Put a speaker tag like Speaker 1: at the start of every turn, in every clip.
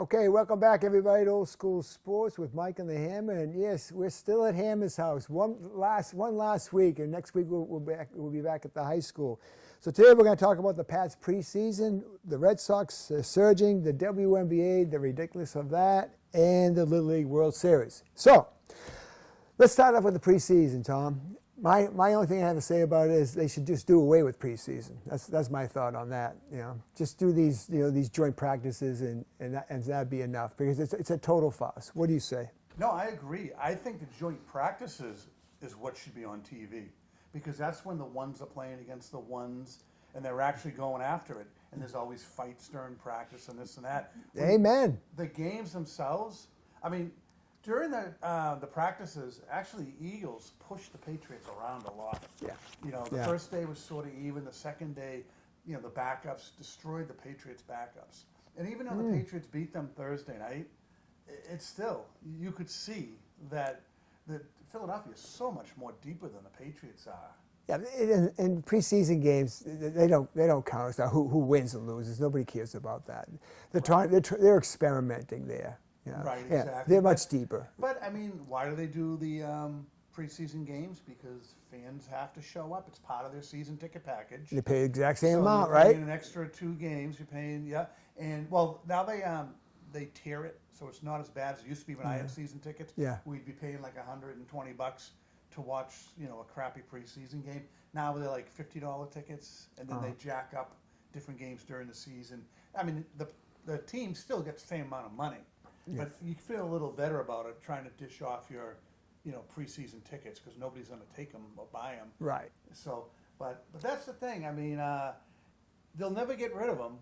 Speaker 1: Okay, welcome back, everybody, to Old School Sports with Mike and the Hammah. And yes, we're still at Hammah's house. One last week, and next week we'll be back at the high school. So today we're going to talk about the Pats preseason, the Red Sox surging, the Wnba, the ridiculous of that, and the Little League World Series. So let's start off with the preseason, Tom. My only thing I have to say about it is they should just do away with preseason. That's my thought on that. Just do these these joint practices and that'd be enough, because it's a total farce. What do you say?
Speaker 2: No, I agree. I think the joint practices is what should be on TV, because that's when the ones are playing against the ones and they're actually going after it. And there's always fights during practice and this and that.
Speaker 1: Amen.
Speaker 2: The games themselves, I mean, during the practices, actually, Eagles pushed the Patriots around a lot.
Speaker 1: Yeah.
Speaker 2: The first day was sort of even. The second day, the backups destroyed the Patriots' backups. And even though the Patriots beat them Thursday night, it's still, you could see that Philadelphia is so much more deeper than the Patriots are.
Speaker 1: Yeah, in preseason games, they don't count as who wins and loses. Nobody cares about that. They're experimenting there. Yeah.
Speaker 2: Right, exactly.
Speaker 1: Yeah, they're much deeper.
Speaker 2: But, I mean, why do they do the preseason games? Because fans have to show up. It's part of their season ticket package.
Speaker 1: They pay the exact same amount,
Speaker 2: you're paying
Speaker 1: right?
Speaker 2: an extra 2 games. You're paying, And, well, now they tier it, so it's not as bad as it used to be when I had season tickets.
Speaker 1: Yeah.
Speaker 2: We'd be paying like $120 to watch, a crappy preseason game. Now they're like $50 tickets, and then they jack up different games during the season. I mean, the team still gets the same amount of money.
Speaker 1: Yes.
Speaker 2: But you feel a little better about it trying to dish off your, preseason tickets, because nobody's going to take them or buy them.
Speaker 1: Right.
Speaker 2: So, but that's the thing. I mean, they'll never get rid of them,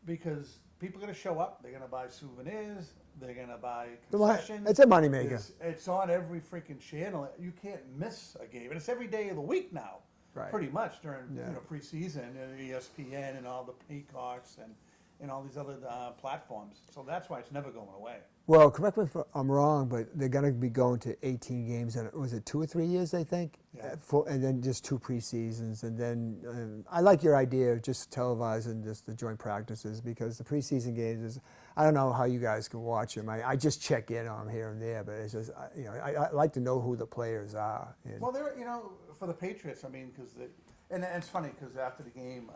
Speaker 2: because people are going to show up. They're going to buy souvenirs. They're going to buy concessions.
Speaker 1: It's a moneymaker.
Speaker 2: It's on every freaking channel. You can't miss a game, and it's every day of the week now.
Speaker 1: Right.
Speaker 2: Pretty much during preseason, ESPN and all the Peacocks and all these other platforms. So that's why it's never going away.
Speaker 1: Well, correct me if I'm wrong, but they're going to be going to 18 games in, was it 2 or 3 years, I think?
Speaker 2: Yeah.
Speaker 1: And then just 2 preseasons. And then I like your idea of just televising just the joint practices, because the preseason games is, I don't know how you guys can watch them. I just check in on them here and there, but it's just, I like to know who the players are. And
Speaker 2: well, they're, for the Patriots, I mean, because and it's funny, because after the game,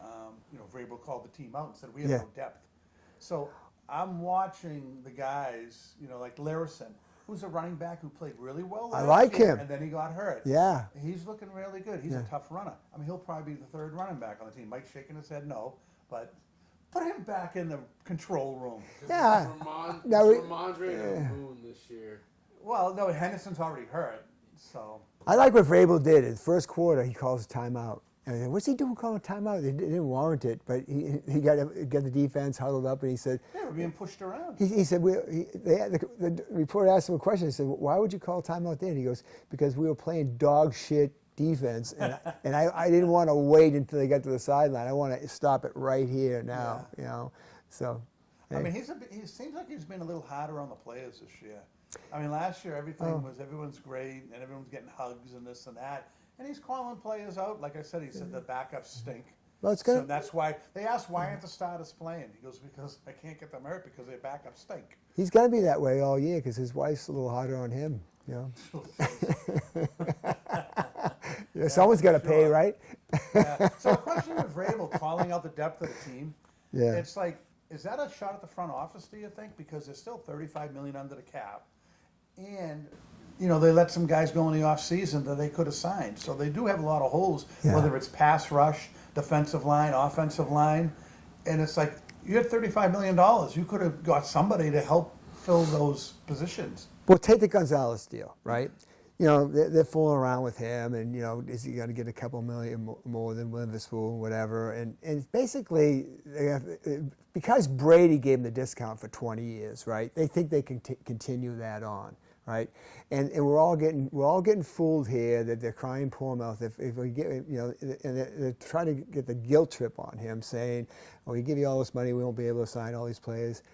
Speaker 2: Vrabel called the team out and said, we have no depth. So I'm watching the guys, like Larison, who's a running back who played really well last
Speaker 1: I like
Speaker 2: year,
Speaker 1: him.
Speaker 2: and then he got hurt.
Speaker 1: Yeah.
Speaker 2: He's looking really good. He's a tough runner. I mean, he'll probably be the 3rd running back on the team. Mike's shaking his head no, but put him back in the control room.
Speaker 1: Yeah.
Speaker 3: Ramondre Moon this year.
Speaker 2: Well, no, Henderson's already hurt, so.
Speaker 1: I like what Vrabel did. In the first quarter, he calls a timeout. And what's he doing calling a timeout? He didn't warrant it, but he got the defense huddled up, and he said,
Speaker 2: yeah, we're being pushed around.
Speaker 1: He said, the reporter asked him a question. He said, why would you call a timeout then? He goes, because we were playing dog shit defense, and I didn't want to wait until they got to the sideline. I want to stop it right here now, So, hey.
Speaker 2: I mean, he seems like he's been a little harder on the players this year. I mean, last year everyone's great and everyone's getting hugs and this and that, and he's calling players out. Like I said, he said the backups stink.
Speaker 1: Well, it's good.
Speaker 2: So that's why they asked, why aren't the starters playing? He goes, because I can't get them hurt because their backups stink.
Speaker 1: He's got to be that way all year, because his wife's a little harder on him. Someone's got to pay, right?
Speaker 2: So the question with Vrabel calling out the depth of the team, it's like, is that a shot at the front office, do you think? Because they're still $35 million under the cap. And, they let some guys go in the offseason that they could have signed. So they do have a lot of holes, whether it's pass rush, defensive line, offensive line. And it's like, you had $35 million. You could have got somebody to help fill those positions.
Speaker 1: Well, take the Gonzalez deal, right? They're fooling around with him, and, is he going to get a couple million more than Witherspoon, whatever. And basically, because Brady gave him the discount for 20 years, right, they think they can continue that on. Right, and we're all getting fooled here that they're crying poor mouth if we get and they're trying to get the guilt trip on him, saying, "Oh, we give you all this money, we won't be able to sign all these players."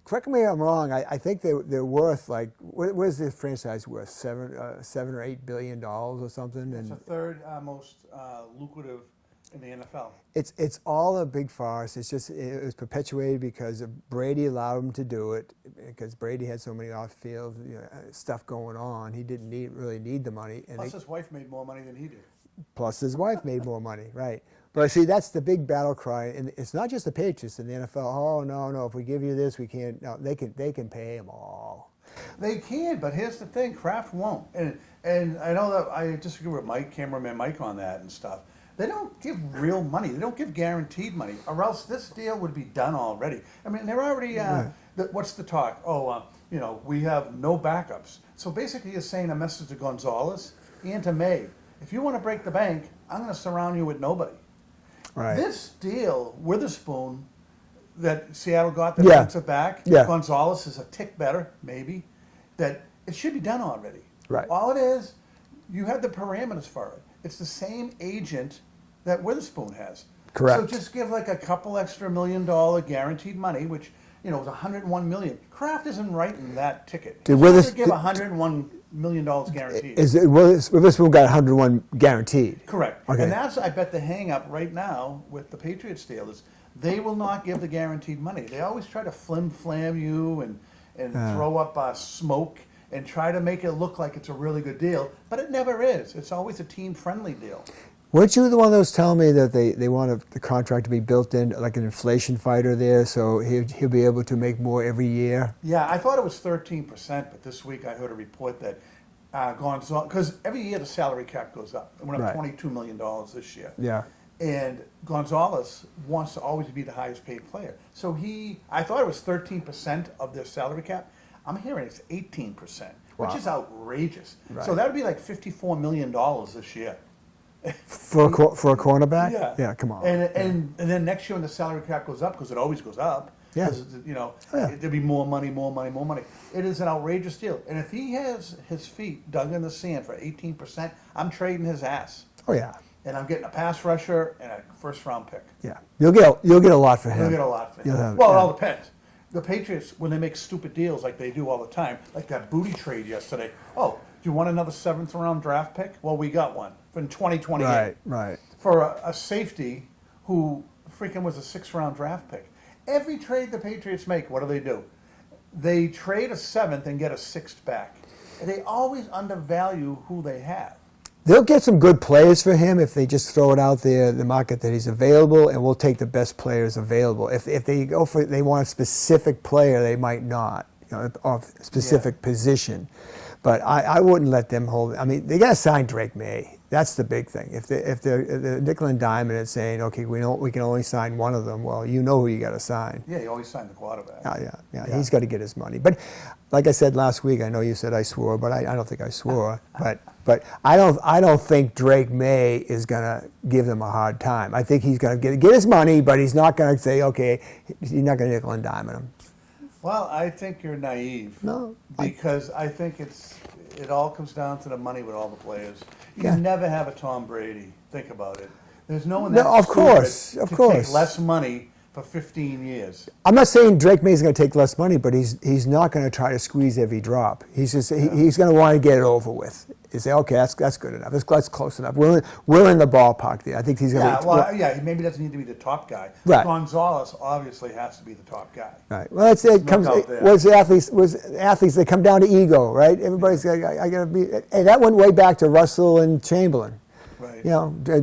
Speaker 1: Correct me if I'm wrong. I think they're worth, like, what is this franchise worth? $7 or $8 billion or something?
Speaker 2: It's the 3rd most lucrative in the NFL.
Speaker 1: It's all a big farce. It's just it was perpetuated because Brady allowed him to do it because Brady had so many off-field stuff going on. He didn't really need the money. And
Speaker 2: Plus, his wife made more money than he did.
Speaker 1: Plus, his wife made more money, right? But see, that's the big battle cry, and it's not just the Patriots in the NFL. Oh no, if we give you this, we can't. No, they can pay them all.
Speaker 2: They can, but here's the thing: Kraft won't. And I know that I disagree with Mike, cameraman Mike, on that and stuff. They don't give real money. They don't give guaranteed money, or else this deal would be done already. I mean, they're already. What's the talk? Oh, we have no backups. So basically, you're saying a message to Gonzalez and to May: if you want to break the bank, I'm going to surround you with nobody.
Speaker 1: Right.
Speaker 2: This deal, Witherspoon, that Seattle got that brings it back. Gonzalez is a tick better, maybe. That it should be done already.
Speaker 1: Right.
Speaker 2: All it is, you have the parameters for it. It's the same agent that Witherspoon has.
Speaker 1: Correct.
Speaker 2: So just give like a couple extra $1 million guaranteed money, which is $101 million. Kraft isn't writing that ticket. He's going to give $101 million guaranteed.
Speaker 1: Witherspoon got 101 guaranteed.
Speaker 2: Correct.
Speaker 1: Okay.
Speaker 2: And that's, I bet, the hang-up right now with the Patriots deal is they will not give the guaranteed money. They always try to flim-flam you and throw up smoke and try to make it look like it's a really good deal, but it never is. It's always a team-friendly deal.
Speaker 1: Weren't you the one that was telling me that they want the contract to be built in like an inflation fighter there, so he'll be able to make more every year?
Speaker 2: Yeah, I thought it was 13%, but this week I heard a report that Gonzalez, because every year the salary cap goes up. It went up $22 million this year.
Speaker 1: Yeah.
Speaker 2: And Gonzalez wants to always be the highest paid player. So I thought it was 13% of their salary cap. I'm hearing it's 18%, which is outrageous.
Speaker 1: Right.
Speaker 2: So that would be like $54 million this year.
Speaker 1: For a cornerback?
Speaker 2: Yeah.
Speaker 1: Yeah, come on.
Speaker 2: And then next year when the salary cap goes up, because it always goes up, there'll be more money. It is an outrageous deal. And if he has his feet dug in the sand for 18%, I'm trading his ass.
Speaker 1: Oh, yeah.
Speaker 2: And I'm getting a pass rusher and a first-round pick.
Speaker 1: Yeah. You'll get a lot for him.
Speaker 2: You'll get a lot for him. It all depends. The Patriots, when they make stupid deals like they do all the time, like that Boutte trade yesterday. Oh, do you want another 7th-round draft pick? Well, we got one in 2028.
Speaker 1: Right.
Speaker 2: For a safety who freaking was a 6th-round draft pick. Every trade the Patriots make, what do? They trade a 7th and get a 6th back. And they always undervalue who they have.
Speaker 1: They'll get some good players for him if they just throw it out there, the market that he's available, and we'll take the best players available. If they they want a specific player, they might not, of specific position. But I wouldn't let them hold. I mean, they got to sign Drake May. That's the big thing. If they're nickel and dime and it's saying, okay, we can only sign one of them, well, you know who you got to sign.
Speaker 2: Yeah, you always sign the quarterback.
Speaker 1: Yeah. He's got to get his money. But like I said last week, I know you said I swore, but I don't think I swore. But I don't think Drake May is going to give them a hard time. I think he's going to get his money, but he's not going to say, okay, he's not going to nickel and dime him.
Speaker 2: Well, I think you're naive.
Speaker 1: No.
Speaker 2: Because I think it all comes down to the money with all the players. You can never have a Tom Brady. Think about it. There's no one that
Speaker 1: of course.
Speaker 2: take less money for 15 years.
Speaker 1: I'm not saying Drake May is going to take less money, but he's not going to try to squeeze every drop. He's going to want to get it over with. You say, okay, that's good enough. That's close enough. We're in the ballpark there. I think he's going to.
Speaker 2: He maybe doesn't need to be the top guy.
Speaker 1: Right.
Speaker 2: Gonzalez obviously has to be the top guy.
Speaker 1: Right. Well, was athletes that come down to ego, right? Everybody's I got to be. Hey, that went way back to Russell and Chamberlain.
Speaker 2: Right.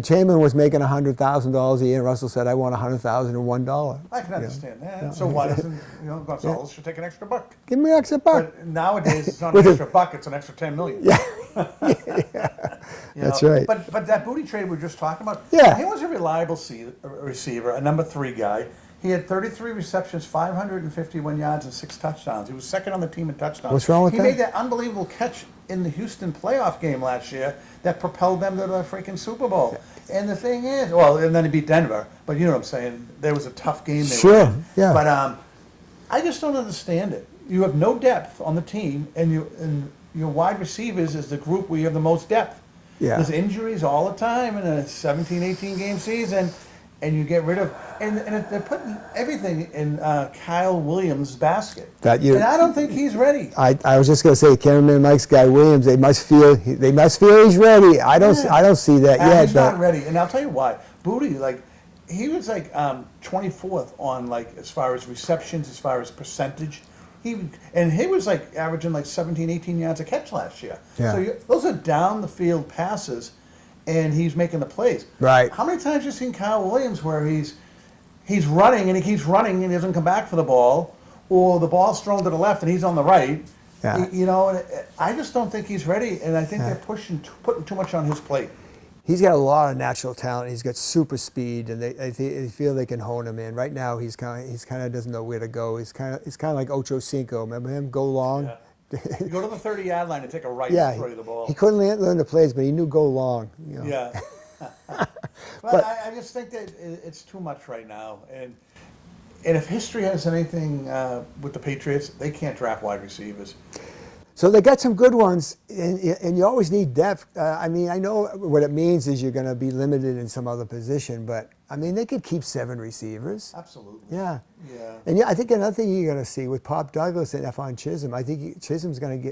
Speaker 1: Chamberlain was making $100,000 a year. Russell said, "I want $100,001."
Speaker 2: I can understand that. Yeah. So why doesn't Gonzalez should take an extra buck?
Speaker 1: Give me an extra buck.
Speaker 2: But nowadays, it's not an extra buck; it's an extra $10 million.
Speaker 1: Yeah. That's right.
Speaker 2: But that Boutte trade we were just talking about.
Speaker 1: Yeah.
Speaker 2: He was a reliable receiver, a number 3 guy. He had 33 receptions, 551 yards, and 6 touchdowns. He was second on the team in touchdowns.
Speaker 1: What's wrong with that?
Speaker 2: He made that unbelievable catch in the Houston playoff game last year that propelled them to the freaking Super Bowl. And the thing is, and then he beat Denver. But you know what I'm saying? There was a tough game.
Speaker 1: Sure, yeah.
Speaker 2: But I just don't understand it. You have no depth on the team, and your wide receivers is the group where you have the most depth.
Speaker 1: Yeah.
Speaker 2: There's injuries all the time in a 17, 18 game season. and you get rid of, and they're putting everything in Kyle Williams' basket. And I don't think he's ready.
Speaker 1: I was just going to say, cameraman Mike's guy Williams. They must feel he's ready. I don't see that yet.
Speaker 2: He's not ready, and I'll tell you why. Boutte, like, he was like 24th on like as far as receptions, as far as percentage. He was like averaging like 17, 18 yards a catch last year.
Speaker 1: Yeah.
Speaker 2: So those are down the field passes, and he's making the plays.
Speaker 1: Right.
Speaker 2: How many times have you seen Kyle Williams where he's running and he keeps running and he doesn't come back for the ball, or the ball's thrown to the left and he's on the right?
Speaker 1: Yeah.
Speaker 2: You know, and I just don't think he's ready, and I think they're putting too much on his plate.
Speaker 1: He's got a lot of natural talent. He's got super speed, and they feel they can hone him in. Right now, he's kind of doesn't know where to go. He's kind of like Ocho Cinco. Remember him? Go long.
Speaker 2: Yeah. You go to the 30-yard line and take a right
Speaker 1: Yeah,
Speaker 2: and throw you the ball.
Speaker 1: he couldn't learn the plays, but he knew go long. You know?
Speaker 2: Yeah. But I just think that it's too much right now, and if history has anything with the Patriots, they can't draft wide receivers.
Speaker 1: So they got some good ones, and you always need depth. I mean, I know what it means is you're going to be limited in some other position, but I mean, they could keep 7 receivers.
Speaker 2: Absolutely.
Speaker 1: Yeah.
Speaker 2: Yeah.
Speaker 1: And yeah, I think another thing you're going to see with Pop Douglas and Efon Chisholm, I think Chisholm's going to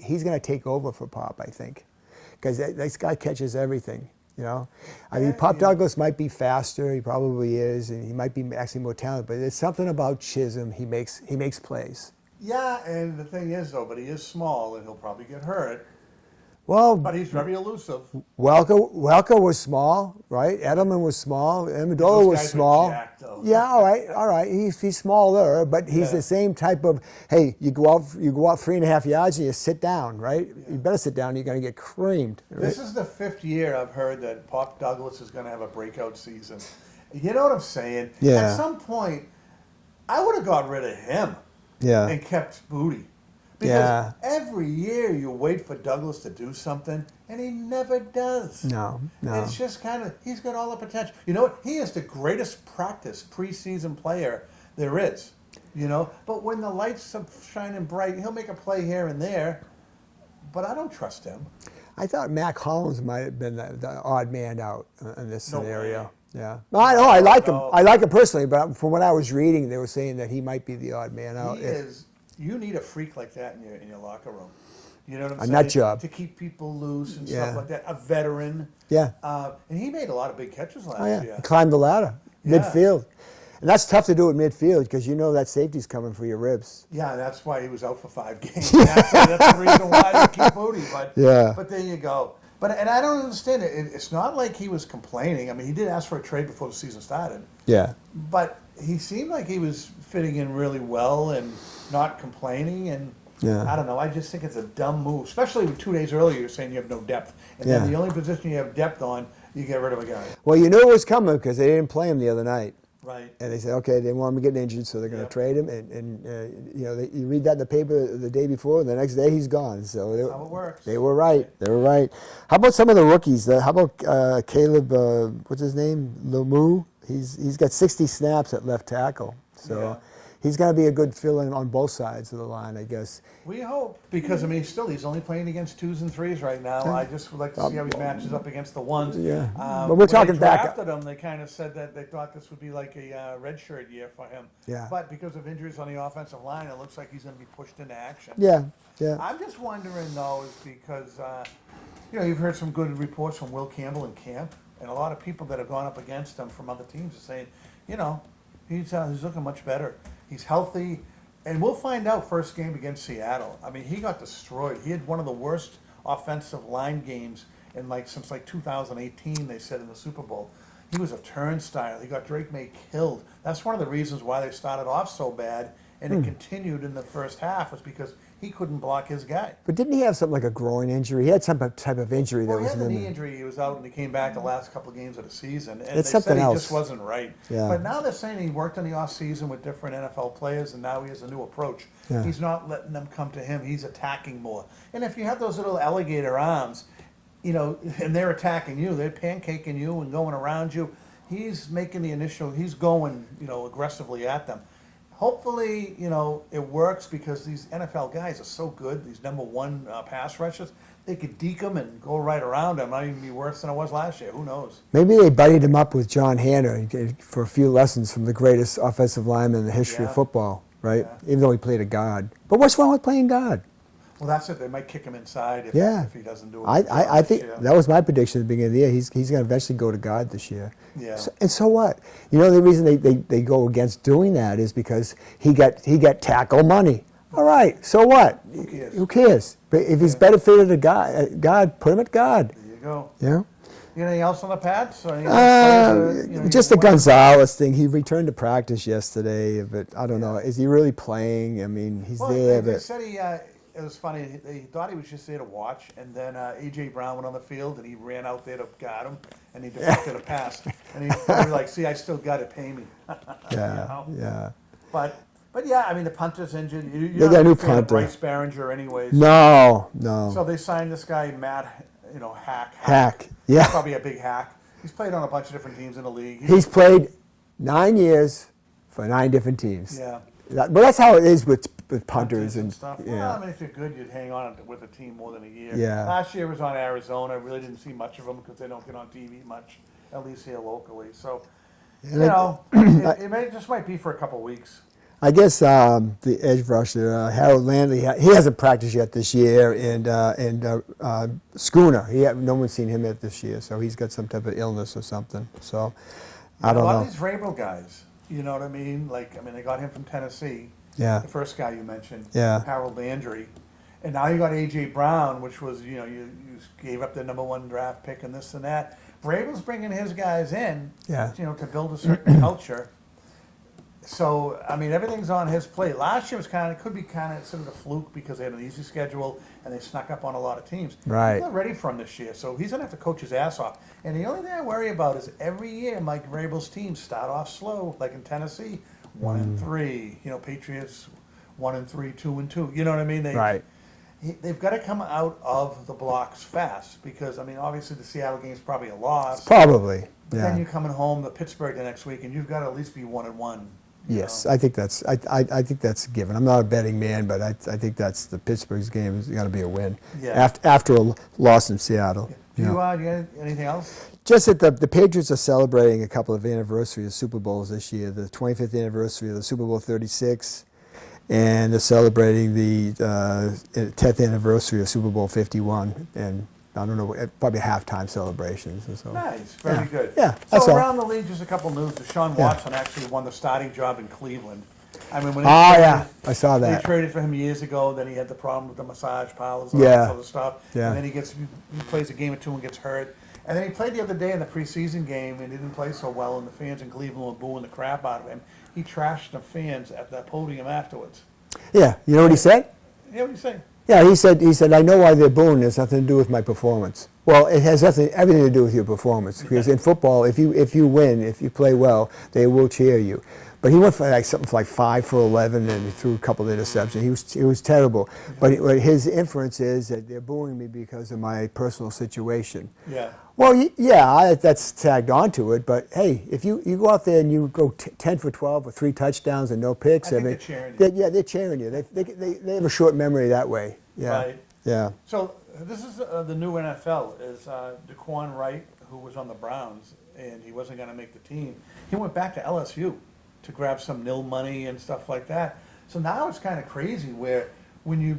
Speaker 1: he's going to take over for Pop, I think, because this guy catches everything. You know, I mean, Pop Douglas might be faster. He probably is, and he might be actually more talented. But there's something about Chisholm. He makes plays.
Speaker 2: Yeah, and the thing is, though, but he is small, and he'll probably get hurt.
Speaker 1: Well,
Speaker 2: but he's very elusive.
Speaker 1: Welker was small, right? Edelman was small. Amendola was small.
Speaker 2: Jacked, though.
Speaker 1: Yeah, all right. He's smaller, but he's the same type of. Hey, you go out 3.5 yards and you sit down, right? Yeah. You better sit down. You're going to get creamed. Right?
Speaker 2: This is the 5th year I've heard that Pop Douglas is going to have a breakout season. You know what I'm saying?
Speaker 1: Yeah.
Speaker 2: At some point, I would have got rid of him.
Speaker 1: Yeah.
Speaker 2: And kept Boutte. Because every year you wait for Douglas to do something, and he never does.
Speaker 1: No.
Speaker 2: It's just kind of, he's got all the potential. You know what? He is the greatest practice preseason player there is. You know? But when the lights are shining bright, he'll make a play here and there, but I don't trust him.
Speaker 1: I thought Mac Hollins might have been the odd man out in this scenario.
Speaker 2: Way.
Speaker 1: Yeah. No, I know. I like him. I like him personally, but from what I was reading, they were saying that he might be the odd man out.
Speaker 2: He is. You need a freak like that in your locker room. You know what I'm saying?
Speaker 1: A nut job.
Speaker 2: To keep people loose and stuff like that. A veteran.
Speaker 1: Yeah.
Speaker 2: And he made a lot of big catches last year.
Speaker 1: He climbed the ladder, midfield. And that's tough to do at midfield because you know that safety's coming for your ribs.
Speaker 2: Yeah, that's why he was out for 5 games. That's the reason why they keep Boutte. But there you go. And I don't understand it. It's not like he was complaining. I mean, he did ask for a trade before the season started.
Speaker 1: Yeah.
Speaker 2: But he seemed like he was fitting in really well and not complaining. And I don't know. I just think it's a dumb move, especially 2 days earlier you're saying you have no depth. And then the only position you have depth on, you get rid of a guy.
Speaker 1: Well, you knew it was coming because they didn't play him the other night.
Speaker 2: Right.
Speaker 1: And they said, okay, they want him getting injured, so they're going to trade him. And you know, you read that in the paper the day before, and the next day he's gone. So
Speaker 2: that's how it works.
Speaker 1: They were right. They were right. How about some of the rookies? How about Caleb? What's his name? Lemieux. He's got 60 snaps at left tackle. So he's going to be a good fill-in on both sides of the line, I guess.
Speaker 2: We hope, because I mean, he's only playing against 2s and 3s right now. I just would like to see how he matches up against the 1s.
Speaker 1: Yeah, but we're talking back.
Speaker 2: When they drafted him, they kind of said that they thought this would be like a redshirt year for him.
Speaker 1: Yeah.
Speaker 2: But because of injuries on the offensive line, it looks like he's going to be pushed into action.
Speaker 1: Yeah.
Speaker 2: I'm just wondering though, is because you know, you've heard some good reports from Will Campbell in camp, and a lot of people that have gone up against him from other teams are saying, you know, he's looking much better. He's healthy. And we'll find out first game against Seattle. I mean, he got destroyed. He had one of the worst offensive line games since 2018, they said, in the Super Bowl. He was a turnstile. He got Drake May killed. That's one of the reasons why they started off so bad, and it continued in the first half, was because he couldn't block his guy.
Speaker 1: But didn't he have something like a groin injury? He had some type of injury that was
Speaker 2: he had a knee injury. He was out, and he came back the last couple of games of the season. And
Speaker 1: it's
Speaker 2: they
Speaker 1: something
Speaker 2: said
Speaker 1: else.
Speaker 2: He just wasn't right.
Speaker 1: Yeah.
Speaker 2: But now they're saying he worked in the offseason with different NFL players, and now he has a new approach.
Speaker 1: Yeah.
Speaker 2: He's not letting them come to him. He's attacking more. And if you have those little alligator arms, you know, and they're attacking you, they're pancaking you and going around you, he's making the initial, he's going, you know, aggressively at them. Hopefully, you know, it works because these NFL guys are so good, these number 1 pass rushers. they could deke him and go right around him. Might even be worse than it was last year. Who knows?
Speaker 1: Maybe they buddied him up with John Hanna for a few lessons from the greatest offensive lineman in the history of football, right?
Speaker 2: Yeah.
Speaker 1: Even though he played a guard. But what's wrong with playing guard?
Speaker 2: Well, that's it. They might kick him inside if he doesn't do it.
Speaker 1: I think that was my prediction at the beginning of the year. He's going to eventually go to guard this year.
Speaker 2: Yeah.
Speaker 1: And so what? You know, the reason they go against doing that is because he got tackle money. All right, so what?
Speaker 2: Who cares?
Speaker 1: Who cares? But if he's better fitted at guard, put him at guard.
Speaker 2: There you go.
Speaker 1: Yeah.
Speaker 2: You got anything else on the pads? Or any other players
Speaker 1: Just the Gonzalez thing. He returned to practice yesterday, but I don't know. Is he really playing? I mean, he's there,
Speaker 2: They
Speaker 1: but
Speaker 2: said it was funny. They thought he was just there to watch, and then A.J. Brown went on the field, and he ran out there to guard him, and he deflected a pass. And he's probably like, see, I still got it, pay me.
Speaker 1: yeah,
Speaker 2: You know?
Speaker 1: yeah.
Speaker 2: But yeah, I mean, the punter's injured.
Speaker 1: They got a new punter.
Speaker 2: Bryce Behringer anyways.
Speaker 1: No.
Speaker 2: So they signed this guy, Matt, Hack.
Speaker 1: Hack. Yeah.
Speaker 2: Probably a big hack. He's played on a bunch of different teams in the league.
Speaker 1: He's played 9 years for 9 different teams.
Speaker 2: Yeah.
Speaker 1: But that's how it is with punters and
Speaker 2: stuff.
Speaker 1: yeah.
Speaker 2: Well, I mean, if you're good, you'd hang on with a team more than a year.
Speaker 1: Yeah.
Speaker 2: Last year was on Arizona. I really didn't see much of them because they don't get on TV much, at least here locally. So, it just might be for a couple weeks.
Speaker 1: I guess the edge rusher Harold Landry, he hasn't practiced yet this year, and Schooner, no one's seen him yet this year, so he's got some type of illness or something. So I don't know.
Speaker 2: A lot of these Vrabel guys, you know what I mean? They got him from Tennessee.
Speaker 1: Yeah.
Speaker 2: The first guy you mentioned.
Speaker 1: Yeah.
Speaker 2: Harold Landry. And now you got A.J. Brown, which was, you gave up the #1 draft pick and this and that. Vrabel's bringing his guys in, to build a certain culture. So, I mean, everything's on his plate. Last year could be kind of sort of a fluke because they had an easy schedule and they snuck up on a lot of teams.
Speaker 1: Right.
Speaker 2: He's not ready for him this year, so he's going to have to coach his ass off. And the only thing I worry about is every year Mike Vrabel's teams start off slow, like in Tennessee, 1-3. Patriots 1-3, 2-2. You know what I mean? They've got to come out of the blocks fast because, I mean, obviously the Seattle game's probably a loss.
Speaker 1: Probably.
Speaker 2: But then you're coming home to Pittsburgh the next week, and you've got to at least be 1-1.
Speaker 1: Yes, I think that's I think that's a given. I'm not a betting man, but I think that's the Pittsburgh's game is going to be a win.
Speaker 2: Yeah.
Speaker 1: After a loss in Seattle.
Speaker 2: Do you got anything else?
Speaker 1: Just that the Patriots are celebrating a couple of anniversaries of Super Bowls this year. The 25th anniversary of the Super Bowl 36, and they're celebrating the 10th anniversary of Super Bowl 51. And I don't know, probably halftime celebrations. And so.
Speaker 2: Nice, very good.
Speaker 1: Yeah, that's
Speaker 2: so
Speaker 1: all.
Speaker 2: around the league, just a couple news. Deshaun Watson actually won the starting job in Cleveland. I mean, when
Speaker 1: I saw
Speaker 2: they
Speaker 1: that.
Speaker 2: traded for him years ago. Then he had the problem with the massage parlors and all
Speaker 1: Yeah.
Speaker 2: that other stuff.
Speaker 1: Yeah.
Speaker 2: And then he plays a game or two and gets hurt. And then he played the other day in the preseason game and he didn't play so well. And the fans in Cleveland were booing the crap out of him. He trashed the fans at that podium afterwards.
Speaker 1: Yeah, you know what he said?
Speaker 2: Yeah, what do you say?
Speaker 1: Yeah, he said, I know why they're booing. It's nothing to do with my performance. Well, it has everything to do with your performance. Because in football, if you win, if you play well, they will cheer you. But he went for something like 5 for 11, and he threw a couple of interceptions. He was terrible. But his inference is that they're booing me because of my personal situation.
Speaker 2: Yeah.
Speaker 1: Well, yeah, that's tagged onto it. But hey, if you go out there and you go 10 for 12 with 3 touchdowns and no picks,
Speaker 2: I think they're cheering you.
Speaker 1: they're cheering you. They have a short memory that way. Yeah.
Speaker 2: Right.
Speaker 1: Yeah.
Speaker 2: So this is the new NFL. Is Daquan Wright, who was on the Browns, and he wasn't going to make the team. He went back to LSU to grab some nil money and stuff like that. So now it's kind of crazy where when you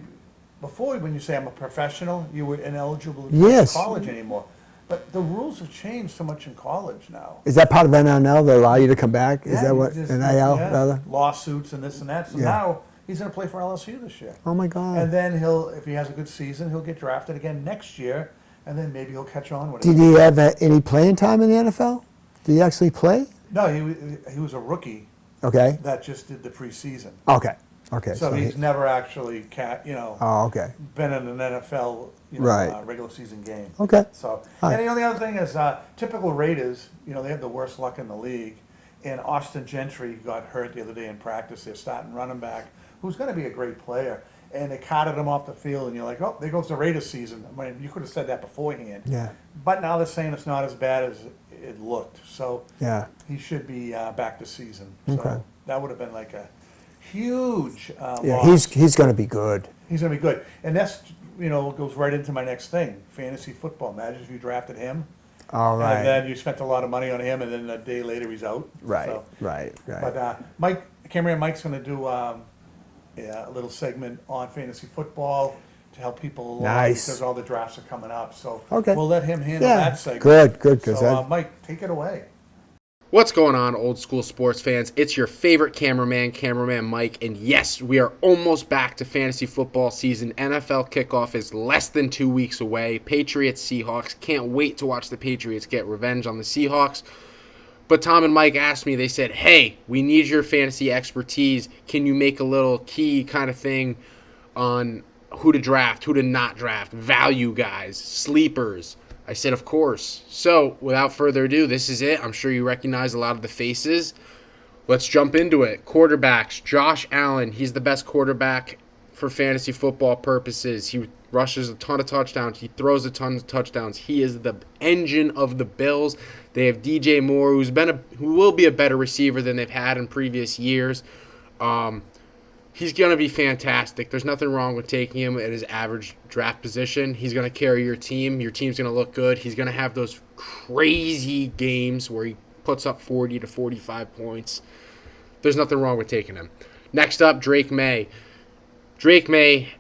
Speaker 2: say I'm a professional, you were ineligible to go to college anymore. But the rules have changed so much in college now.
Speaker 1: Is that part of NIL that allow you to come back? Is that what NIL rather?
Speaker 2: Lawsuits and this and that. So now he's going to play for LSU this year.
Speaker 1: Oh my God!
Speaker 2: And then if he has a good season, he'll get drafted again next year, and then maybe he'll catch on with it.
Speaker 1: Did he have any playing time in the NFL? Did he actually play?
Speaker 2: No, he was a rookie.
Speaker 1: Okay.
Speaker 2: That just did the preseason.
Speaker 1: Okay. Okay.
Speaker 2: So he's never actually
Speaker 1: Oh, okay.
Speaker 2: been in an NFL
Speaker 1: Right.
Speaker 2: Regular season game.
Speaker 1: Okay.
Speaker 2: So
Speaker 1: All
Speaker 2: and
Speaker 1: right.
Speaker 2: the only other thing is typical Raiders. They have the worst luck in the league. And Austin Gentry got hurt the other day in practice. They're starting running back, who's going to be a great player. And they carted him off the field, and you're like, oh, there goes the Raiders season. I mean, you could have said that beforehand.
Speaker 1: Yeah.
Speaker 2: But now they're saying it's not as bad as it looked. So
Speaker 1: Yeah.
Speaker 2: he should be back this season.
Speaker 1: Okay.
Speaker 2: So that would have been like a huge
Speaker 1: Yeah.
Speaker 2: loss.
Speaker 1: He's going to be good.
Speaker 2: He's going to be good. And that's goes right into my next thing, fantasy football. Imagine if you drafted him.
Speaker 1: All right.
Speaker 2: And then you spent a lot of money on him, and then a day later he's out.
Speaker 1: Right,
Speaker 2: So,
Speaker 1: right.
Speaker 2: but Cameraman Mike's going to do a little segment on fantasy football to help people along
Speaker 1: Nice.
Speaker 2: because all the drafts are coming up. So
Speaker 1: Okay.
Speaker 2: we'll let him handle
Speaker 1: Yeah,
Speaker 2: that segment.
Speaker 1: good, 'cause
Speaker 2: So Mike, take it away.
Speaker 4: What's going on, old school sports fans? It's your favorite cameraman Mike, and yes, we are almost back to fantasy football season. NFL kickoff is less than 2 weeks away. Patriots, Seahawks. Can't wait to watch the Patriots get revenge on the Seahawks. But Tom and Mike asked me, they said, hey, we need your fantasy expertise. Can you make a little key kind of thing on who to draft, who to not draft, value guys, sleepers? I said, of course. So, without further ado, this is it. I'm sure you recognize a lot of the faces. Let's jump into it. Quarterbacks. Josh Allen, he's the best quarterback for fantasy football purposes. He rushes a ton of touchdowns. He throws a ton of touchdowns. He is the engine of the Bills. They have DJ Moore, who will be a better receiver than they've had in previous years. He's going to be fantastic. There's nothing wrong with taking him at his average draft position. He's going to carry your team. Your team's going to look good. He's going to have those crazy games where he puts up 40 to 45 points. There's nothing wrong with taking him. Next up, Drake May. Drake May,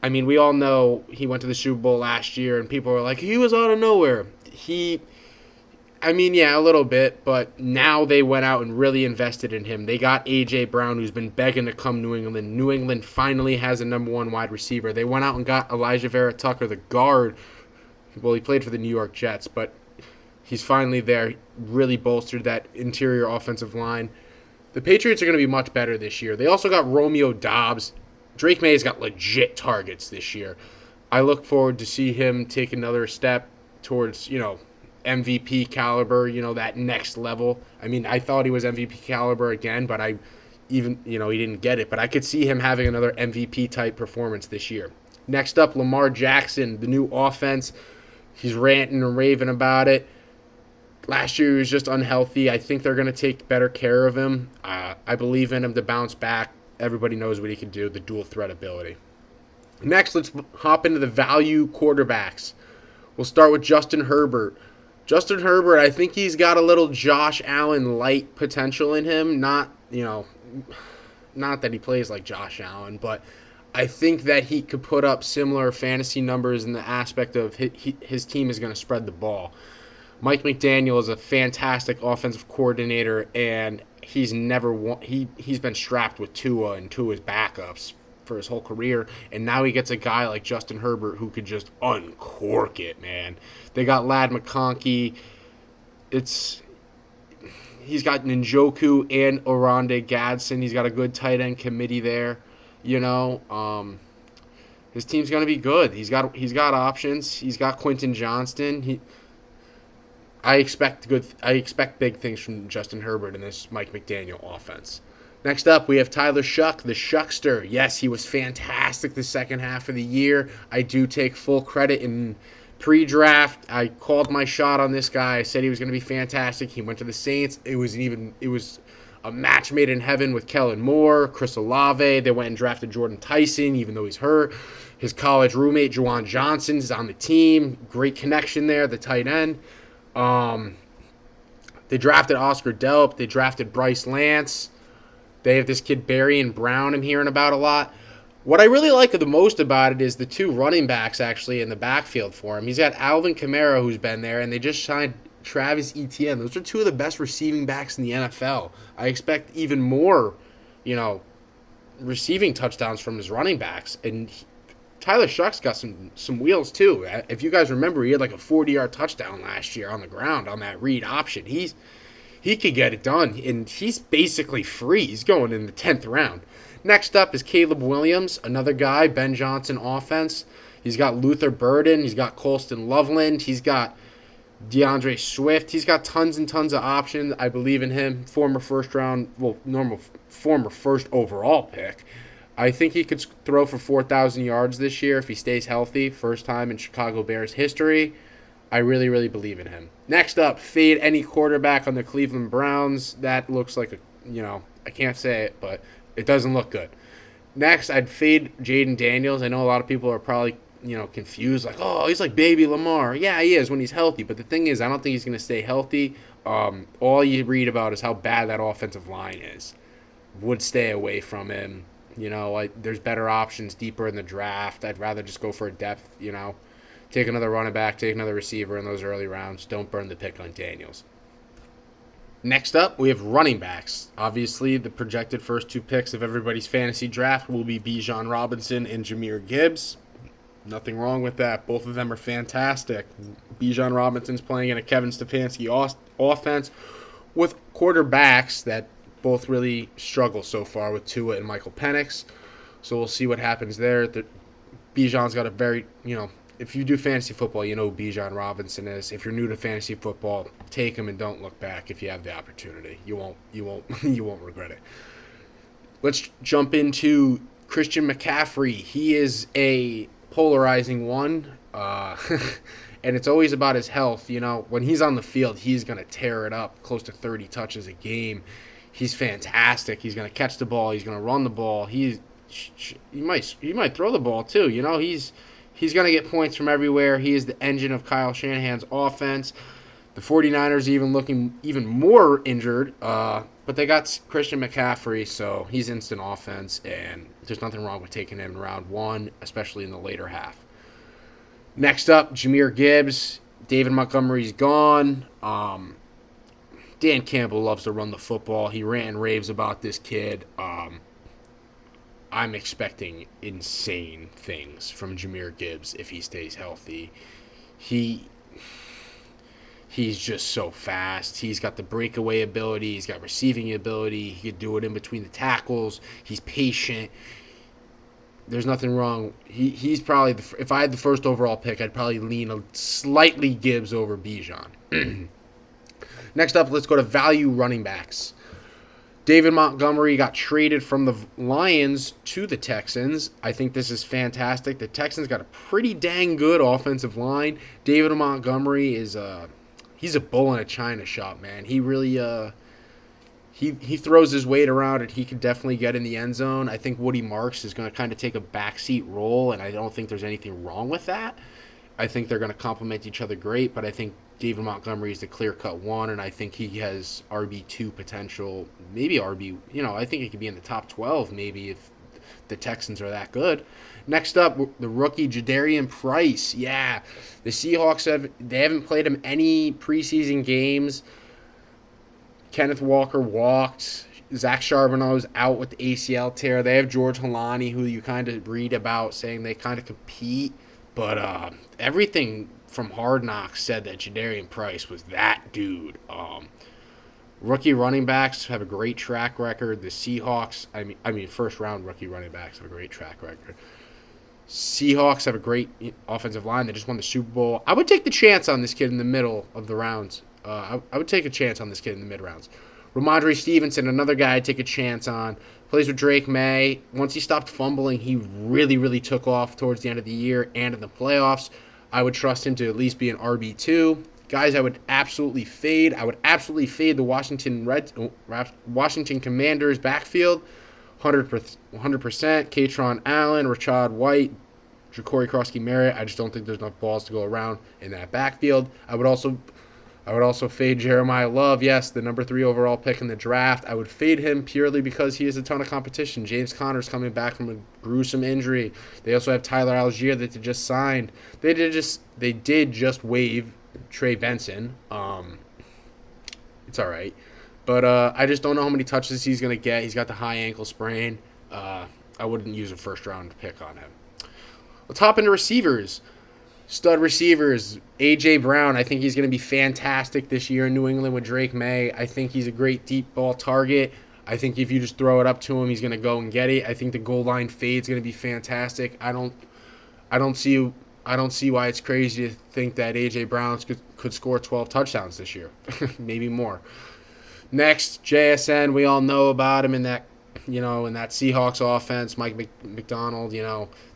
Speaker 4: I mean, we all know he went to the Super Bowl last year, and people are like, he was out of nowhere. Yeah, a little bit, but now they went out and really invested in him. They got A.J. Brown, who's been begging to come New England. New England finally has a number one wide receiver. They went out and got Elijah Vera Tucker, the guard. Well, he played for the New York Jets, but he's finally there. Really bolstered that interior offensive line. The Patriots are going to be much better this year. They also got Romeo Doubs. Drake May's got legit targets this year. I look forward to see him take another step towards, MVP caliber, that next level. I mean, I thought he was MVP caliber again, but he didn't get it. But I could see him having another MVP type performance this year. Next up, Lamar Jackson, the new offense. He's ranting and raving about it. Last year he was just unhealthy. I think they're going to take better care of him. I believe in him to bounce back. Everybody knows what he can do, the dual threat ability. Next, let's hop into the value quarterbacks. We'll start with Justin Herbert. Justin Herbert, I think he's got a little Josh Allen light potential in him. Not that he plays like Josh Allen, but I think that he could put up similar fantasy numbers in the aspect of his team is going to spread the ball. Mike McDaniel is a fantastic offensive coordinator, and he's been strapped with Tua and Tua's backups for his whole career, and now he gets a guy like Justin Herbert who could just uncork it, man. They got Ladd McConkey. He's got Njoku and Oronde Gadsden. He's got a good tight end committee there. His team's gonna be good. He's got options. He's got Quentin Johnston. I expect big things from Justin Herbert in this Mike McDaniel offense. Next up, we have Tyler Shuck, the Shuckster. Yes, he was fantastic the second half of the year. I do take full credit in pre-draft. I called my shot on this guy. I said he was going to be fantastic. He went to the Saints. It was a match made in heaven with Kellen Moore, Chris Olave. They went and drafted Jordan Tyson, even though he's hurt. His college roommate, Juwan Johnson, is on the team. Great connection there, the tight end. They drafted Oscar Delp. They drafted Bryce Lance. They have this kid, Barry Brown, I'm hearing about a lot. What I really like the most about it is the two running backs actually in the backfield for him. He's got Alvin Kamara, who's been there, and they just signed Travis Etienne. Those are two of the best receiving backs in the NFL. I expect even more, receiving touchdowns from his running backs. And Tyler Shuck's got some wheels too. If you guys remember, he had like a 40-yard touchdown last year on the ground on that read option. He could get it done, and he's basically free. He's going in the 10th round. Next up is Caleb Williams, another guy, Ben Johnson offense. He's got Luther Burden. He's got Colston Loveland. He's got DeAndre Swift. He's got tons and tons of options. I believe in him. Former first overall pick. I think he could throw for 4,000 yards this year if he stays healthy. First time in Chicago Bears history. I really, really believe in him. Next up, fade any quarterback on the Cleveland Browns. That looks like I can't say it, but it doesn't look good. Next, I'd fade Jaden Daniels. I know a lot of people are probably, confused. Like, oh, he's like baby Lamar. Yeah, he is when he's healthy. But the thing is, I don't think he's going to stay healthy. All you read about is how bad that offensive line is. Would stay away from him. There's better options deeper in the draft. I'd rather just go for a depth, Take another running back, take another receiver in those early rounds. Don't burn the pick on Daniels. Next up, we have running backs. Obviously, the projected first 2 picks of everybody's fantasy draft will be Bijan Robinson and Jahmyr Gibbs. Nothing wrong with that. Both of them are fantastic. Bijan Robinson's playing in a Kevin Stefanski offense with quarterbacks that both really struggle so far with Tua and Michael Penix. So we'll see what happens there. Bijan's got a very, if you do fantasy football, you know who Bijan Robinson is. If you're new to fantasy football, take him and don't look back if you have the opportunity. You won't regret it. Let's jump into Christian McCaffrey. He is a polarizing one. And it's always about his health. When he's on the field, he's going to tear it up, close to 30 touches a game. He's fantastic. He's going to catch the ball. He's going to run the ball. He might throw the ball too. He's going to get points from everywhere. He is the engine of Kyle Shanahan's offense. The 49ers even looking even more injured, but they got Christian McCaffrey, so he's instant offense, and there's nothing wrong with taking him in round 1, especially in the later half. Next up, Jahmyr Gibbs. David Montgomery's gone. Dan Campbell loves to run the football. He rant and raves about this kid. I'm expecting insane things from Jahmyr Gibbs if he stays healthy. He's just so fast. He's got the breakaway ability. He's got receiving ability. He could do it in between the tackles. He's patient. There's nothing wrong. He's probably, if I had the first overall pick, I'd probably lean slightly Gibbs over Bijan. Next up, let's go to value running backs. David Montgomery got traded from the Lions to the Texans. I think this is fantastic. The Texans got a pretty dang good offensive line. David Montgomery is he's a bull in a china shop, man. He really he throws his weight around and he can definitely get in the end zone. I think Woody Marks is going to kind of take a backseat role, and I don't think there's anything wrong with that. I think they're going to complement each other great, but I think David Montgomery is the clear-cut one, and I think he has RB2 potential, maybe RB, I think he could be in the top 12 maybe if the Texans are that good. Next up, the rookie Jadarian Price. Yeah, the Seahawks haven't played him any preseason games. Kenneth Walker walked. Zach Charbonneau's out with the ACL tear. They have George Holani, who you kind of read about saying they kind of compete. But everything from Hard Knocks said that Jadarian Price was that dude. Rookie running backs have a great track record. The Seahawks, I mean, first-round rookie running backs have a great track record. Seahawks have a great offensive line. They just won the Super Bowl. I would take the chance on this kid in the middle of the rounds. I would take a chance on this kid in the mid-rounds. Ramondre Stevenson, another guy I'd take a chance on. Plays with Drake May. Once he stopped fumbling, he really, really took off towards the end of the year and in the playoffs. I would trust him to at least be an RB2. Guys, I would absolutely fade. I would absolutely fade the Washington Commanders backfield. 100%. Katron Allen, Rashad White, Ja'Cory Krosky-Merritt. I just don't think there's enough balls to go around in that backfield. I would also fade Jeremiah Love. Yes, the number 3 overall pick in the draft. I would fade him purely because he has a ton of competition. James Conner's coming back from a gruesome injury. They also have Tyler Algier that they just signed. They did just waive Trey Benson. It's all right. But I just don't know how many touches he's going to get. He's got the high ankle sprain. I wouldn't use a first-round pick on him. Let's hop into receivers. Stud receivers, A.J. Brown. I think he's going to be fantastic this year in New England with Drake May. I think he's a great deep ball target. I think if you just throw it up to him, he's going to go and get it. I think the goal line fade is going to be fantastic. I don't see why it's crazy to think that A.J. Brown could score 12 touchdowns this year, maybe more. Next, JSN. We all know about him in that Seahawks offense. Mike McDonald.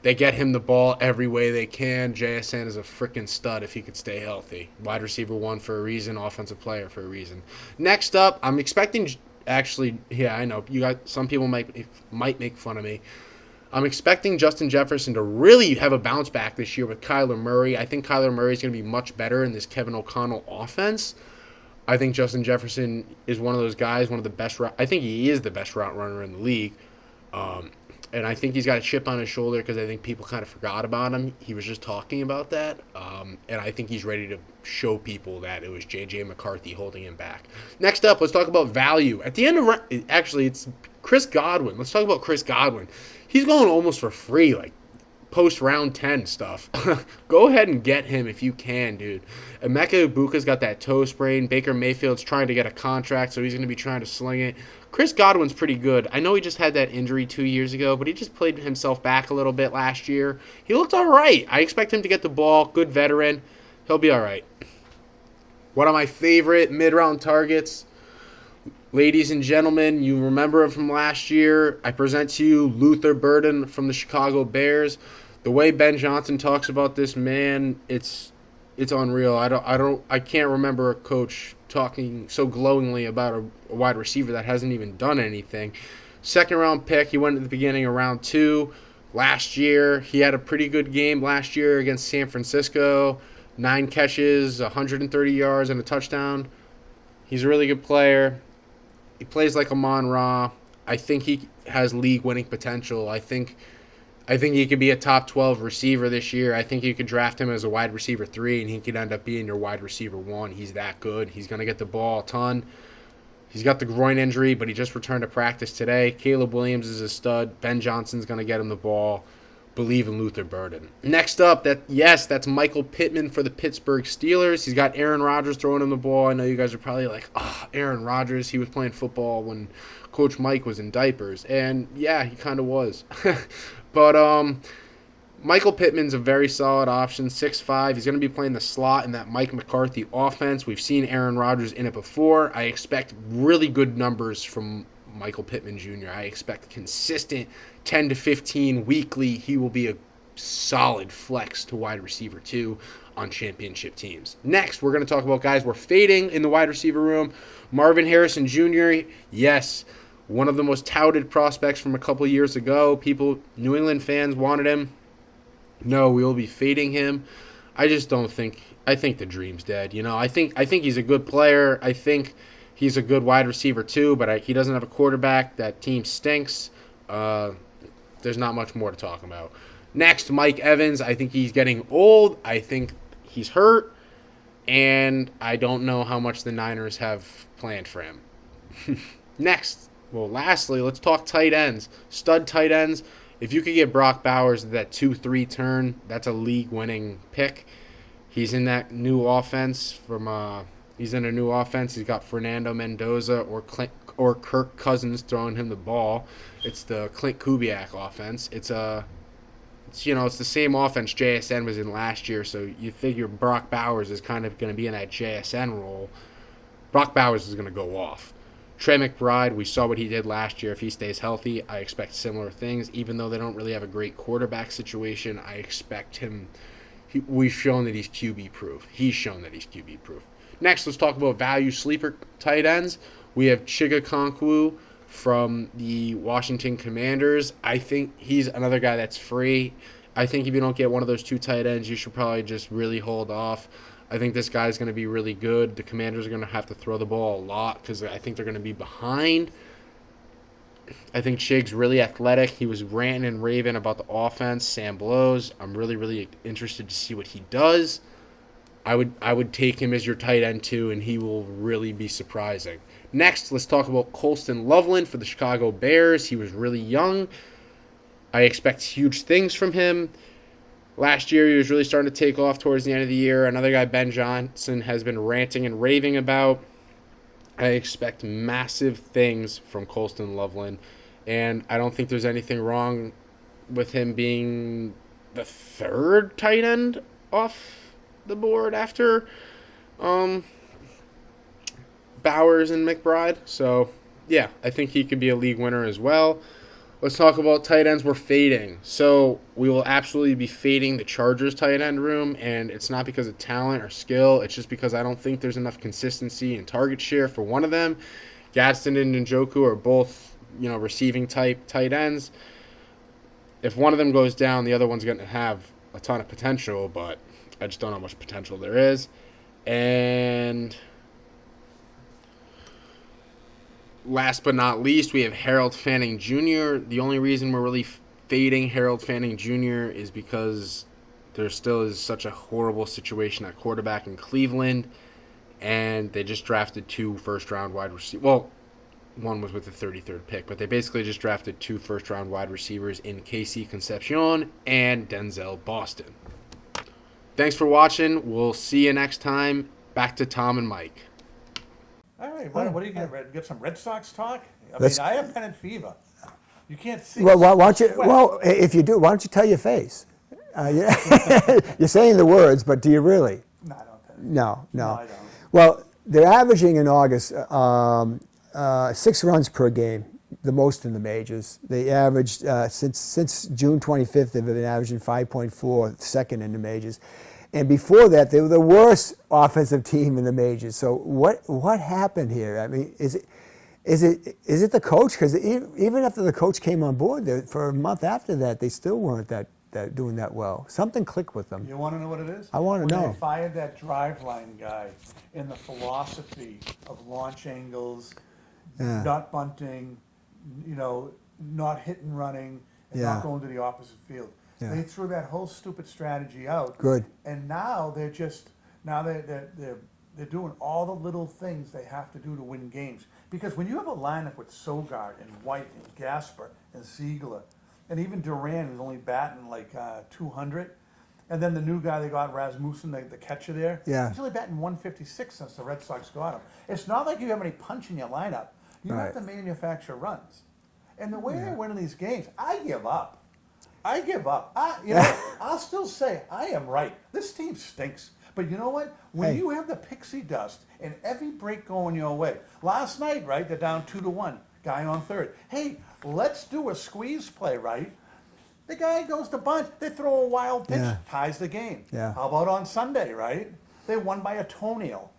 Speaker 4: They get him the ball every way they can. JSN is a freaking stud if he could stay healthy. Wide receiver 1 for a reason. Offensive player for a reason. Next up, I'm expecting. Actually, yeah, I know you got some people might make fun of me. I'm expecting Justin Jefferson to really have a bounce back this year with Kyler Murray. I think Kyler Murray is going to be much better in this Kevin O'Connell offense. I think Justin Jefferson is one of those guys, one of the best. I think he is the best route runner in the league. And I think he's got a chip on his shoulder because I think people kind of forgot about him. He was just talking about that. And I think he's ready to show people that it was J.J. McCarthy holding him back. Next up, let's talk about value. At the end of actually, it's Chris Godwin. Let's talk about Chris Godwin. He's going almost for free, like post round 10 stuff. Go ahead and get him if you can, dude. Emeka Egbuka's got that toe sprain. Baker Mayfield's trying to get a contract, so he's going to be trying to sling it. Chris Godwin's pretty good. I know he just had that injury 2 years ago, but he just played himself back a little bit last year. He looked all right. I expect him to get the ball. Good veteran. He'll be all right. One of my favorite mid-round targets, ladies and gentlemen, you remember him from last year. I present to you Luther Burden from the Chicago Bears. The way Ben Johnson talks about this man, it's unreal. I can't remember a coach talking so glowingly about a wide receiver that hasn't even done anything. Second round pick, he went at the beginning of round 2 last year. He had a pretty good game last year against San Francisco. 9 catches, 130 yards, and a touchdown. He's a really good player. He plays like Amon-Ra. I think he has league-winning potential. I think he could be a top 12 receiver this year. I think you could draft him as a wide receiver 3, and he could end up being your wide receiver 1. He's that good. He's going to get the ball a ton. He's got the groin injury, but he just returned to practice today. Caleb Williams is a stud. Ben Johnson's going to get him the ball. Believe in Luther Burden. Next up, that's Michael Pittman for the Pittsburgh Steelers. He's got Aaron Rodgers throwing him the ball. I know you guys are probably like, Aaron Rodgers, he was playing football when Coach Mike was in diapers. And yeah, he kind of was. But Michael Pittman's a very solid option, 6'5". He's going to be playing the slot in that Mike McCarthy offense. We've seen Aaron Rodgers in it before. I expect really good numbers from Michael Pittman Jr. I expect consistent 10 to 15 weekly. He will be a solid flex to wide receiver 2 on championship teams. Next, we're going to talk about guys we're fading in the wide receiver room. Marvin Harrison Jr., yes, one of the most touted prospects from a couple years ago. New England fans wanted him. No, we will be fading him. I think the dream's dead. I think he's a good player. I think he's a good wide receiver too, but he doesn't have a quarterback. That team stinks. There's not much more to talk about. Next, Mike Evans. I think he's getting old. I think he's hurt. And I don't know how much the Niners have planned for him. Lastly, let's talk tight ends. Stud tight ends. If you could get Brock Bowers at that 2-3 turn, that's a league-winning pick. He's in that new offense He's in a new offense. He's got Fernando Mendoza or Kirk Cousins throwing him the ball. It's the Clint Kubiak offense. It's the same offense JSN was in last year, so you figure Brock Bowers is kind of going to be in that JSN role. Brock Bowers is going to go off. Trey McBride, we saw what he did last year. If he stays healthy, I expect similar things. Even though they don't really have a great quarterback situation, I expect him. We've shown that he's QB-proof. He's shown that he's QB-proof. Next, let's talk about value sleeper tight ends. We have Chiga Konkwu from the Washington Commanders. I think he's another guy that's free. I think if you don't get one of those 2 tight ends, you should probably just really hold off. I think this guy's going to be really good. The Commanders are going to have to throw the ball a lot because I think they're going to be behind. I think Chig's really athletic. He was ranting and raving about the offense. Sam blows. I'm really, really interested to see what he does. I would take him as your tight end too, and he will really be surprising. Next, let's talk about Colston Loveland for the Chicago Bears. He was really young. I expect huge things from him. Last year, he was really starting to take off towards the end of the year. Another guy, Ben Johnson, has been ranting and raving about. I expect massive things from Colston Loveland, and I don't think there's anything wrong with him being the 3rd tight end off the board after Bowers and McBride. So, yeah, I think he could be a league winner as well. Let's talk about tight ends we're fading. So we will absolutely be fading the Chargers tight end room, and it's not because of talent or skill. It's just because I don't think there's enough consistency and target share for one of them. Gadsden and Njoku are both, receiving type tight ends. if one of them goes down, the other one's going to have a ton of potential, but I just don't know how much potential there is. And last but not least, we have Harold Fanning Jr. The only reason we're really fading Harold Fanning Jr. is because there still is such a horrible situation at quarterback in Cleveland, and they just drafted 2 first-round wide receivers. Well, one was with the 33rd pick, but they basically just drafted 2 first-round wide receivers in Casey Concepcion and Denzel Boston. Thanks for watching. We'll see you next time. Back to Tom and Mike.
Speaker 2: All right, what do you get? Get some Red Sox talk?
Speaker 1: Let's-
Speaker 2: I have pennant fever. You can't see.
Speaker 1: Well, why don't you?
Speaker 2: sweat.
Speaker 1: Well, if you do, why don't you tell your face? You're saying the words, but do you really?
Speaker 2: No, I don't. Think.
Speaker 1: No.
Speaker 2: I don't.
Speaker 1: Well, they're averaging in August 6 runs per game, the most in the majors. They averaged since June 25th. They've been averaging 5.4, second in the majors. And before that, they were the worst offensive team in the majors. So what happened here? I mean, is it the coach? Because even after the coach came on board, for a month after that, they still weren't that doing that well. Something clicked with them.
Speaker 2: You want to know what it is?
Speaker 1: I want to know.
Speaker 2: When they fired that driveline guy in the philosophy of launch angles,
Speaker 1: Yeah.
Speaker 2: not bunting, not hit and running, and
Speaker 1: Yeah.
Speaker 2: not going to the opposite field.
Speaker 1: Yeah.
Speaker 2: They threw that whole stupid strategy out.
Speaker 1: Good.
Speaker 2: And now they're doing all the little things they have to do to win games. Because when you have a lineup with Sogard and White and Gasper and Ziegler, and even Duran is only batting like 200, and then the new guy they got, Rasmussen, the catcher there,
Speaker 1: Yeah.
Speaker 2: he's only batting 156 since the Red Sox got him. It's not like you have any punch in your lineup. You
Speaker 1: Right.
Speaker 2: have to manufacture runs. And the way they're winning these games, I give up. I'll still say I am right. This team stinks. But you know what? When
Speaker 1: Hey.
Speaker 2: you have the pixie dust and every break going your way. Last night, right, they're down 2-1. Guy on third. Hey, let's do a squeeze play, right? The guy goes to bunt. They throw a wild pitch,
Speaker 1: Yeah.
Speaker 2: ties the game.
Speaker 1: Yeah.
Speaker 2: How about on Sunday, right? They won by a toenail.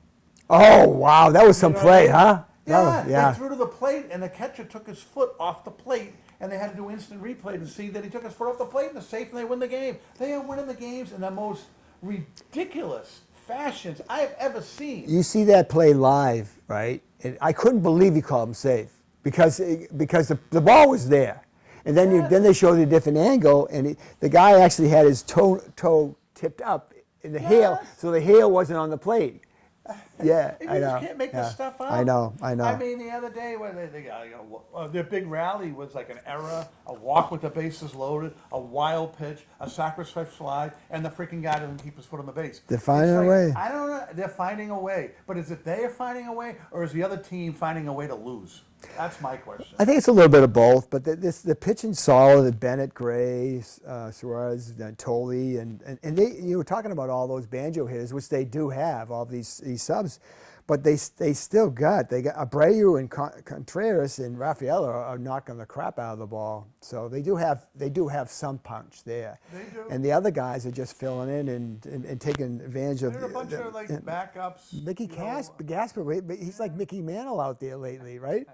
Speaker 1: Oh, wow. That was some
Speaker 2: know
Speaker 1: play,
Speaker 2: what I mean?
Speaker 1: huh? That was-
Speaker 2: They threw to the plate, and the catcher took his foot off the plate, and they had to do instant replay to see that he took his foot off the plate, and the safe, and they win the game. They are winning the games in the most ridiculous fashions I have ever seen.
Speaker 1: You see that play live, right? And I couldn't believe he called him safe because the ball was there. And then they showed a different angle, and the guy actually had his toe tipped up in the heel, so the heel wasn't on the plate. Yeah,
Speaker 2: You
Speaker 1: I know.
Speaker 2: just can't make this stuff up.
Speaker 1: I know.
Speaker 2: I mean, the other day when they got, their big rally was like an error, a walk with the bases loaded, a wild pitch, a sacrifice fly, and the freaking guy doesn't keep his foot on the base.
Speaker 1: They're finding
Speaker 2: It's
Speaker 1: a way.
Speaker 2: I don't know. They're finding a way, but is it they are finding a way, or is the other team finding a way to lose? That's my question.
Speaker 1: I think it's a little bit of both, but the pitching's solid. Bennett, Gray, Suarez, Tolle, and you were talking about all those banjo hitters, which they do have, all these subs, but they still got Abreu and Contreras and Rafael are knocking the crap out of the ball, so they do have some punch there.
Speaker 2: They do.
Speaker 1: And the other guys are just filling in and taking advantage of.
Speaker 2: There are a bunch of like backups.
Speaker 1: Mickey Gasper, but he's like Mickey Mantle out there lately, right?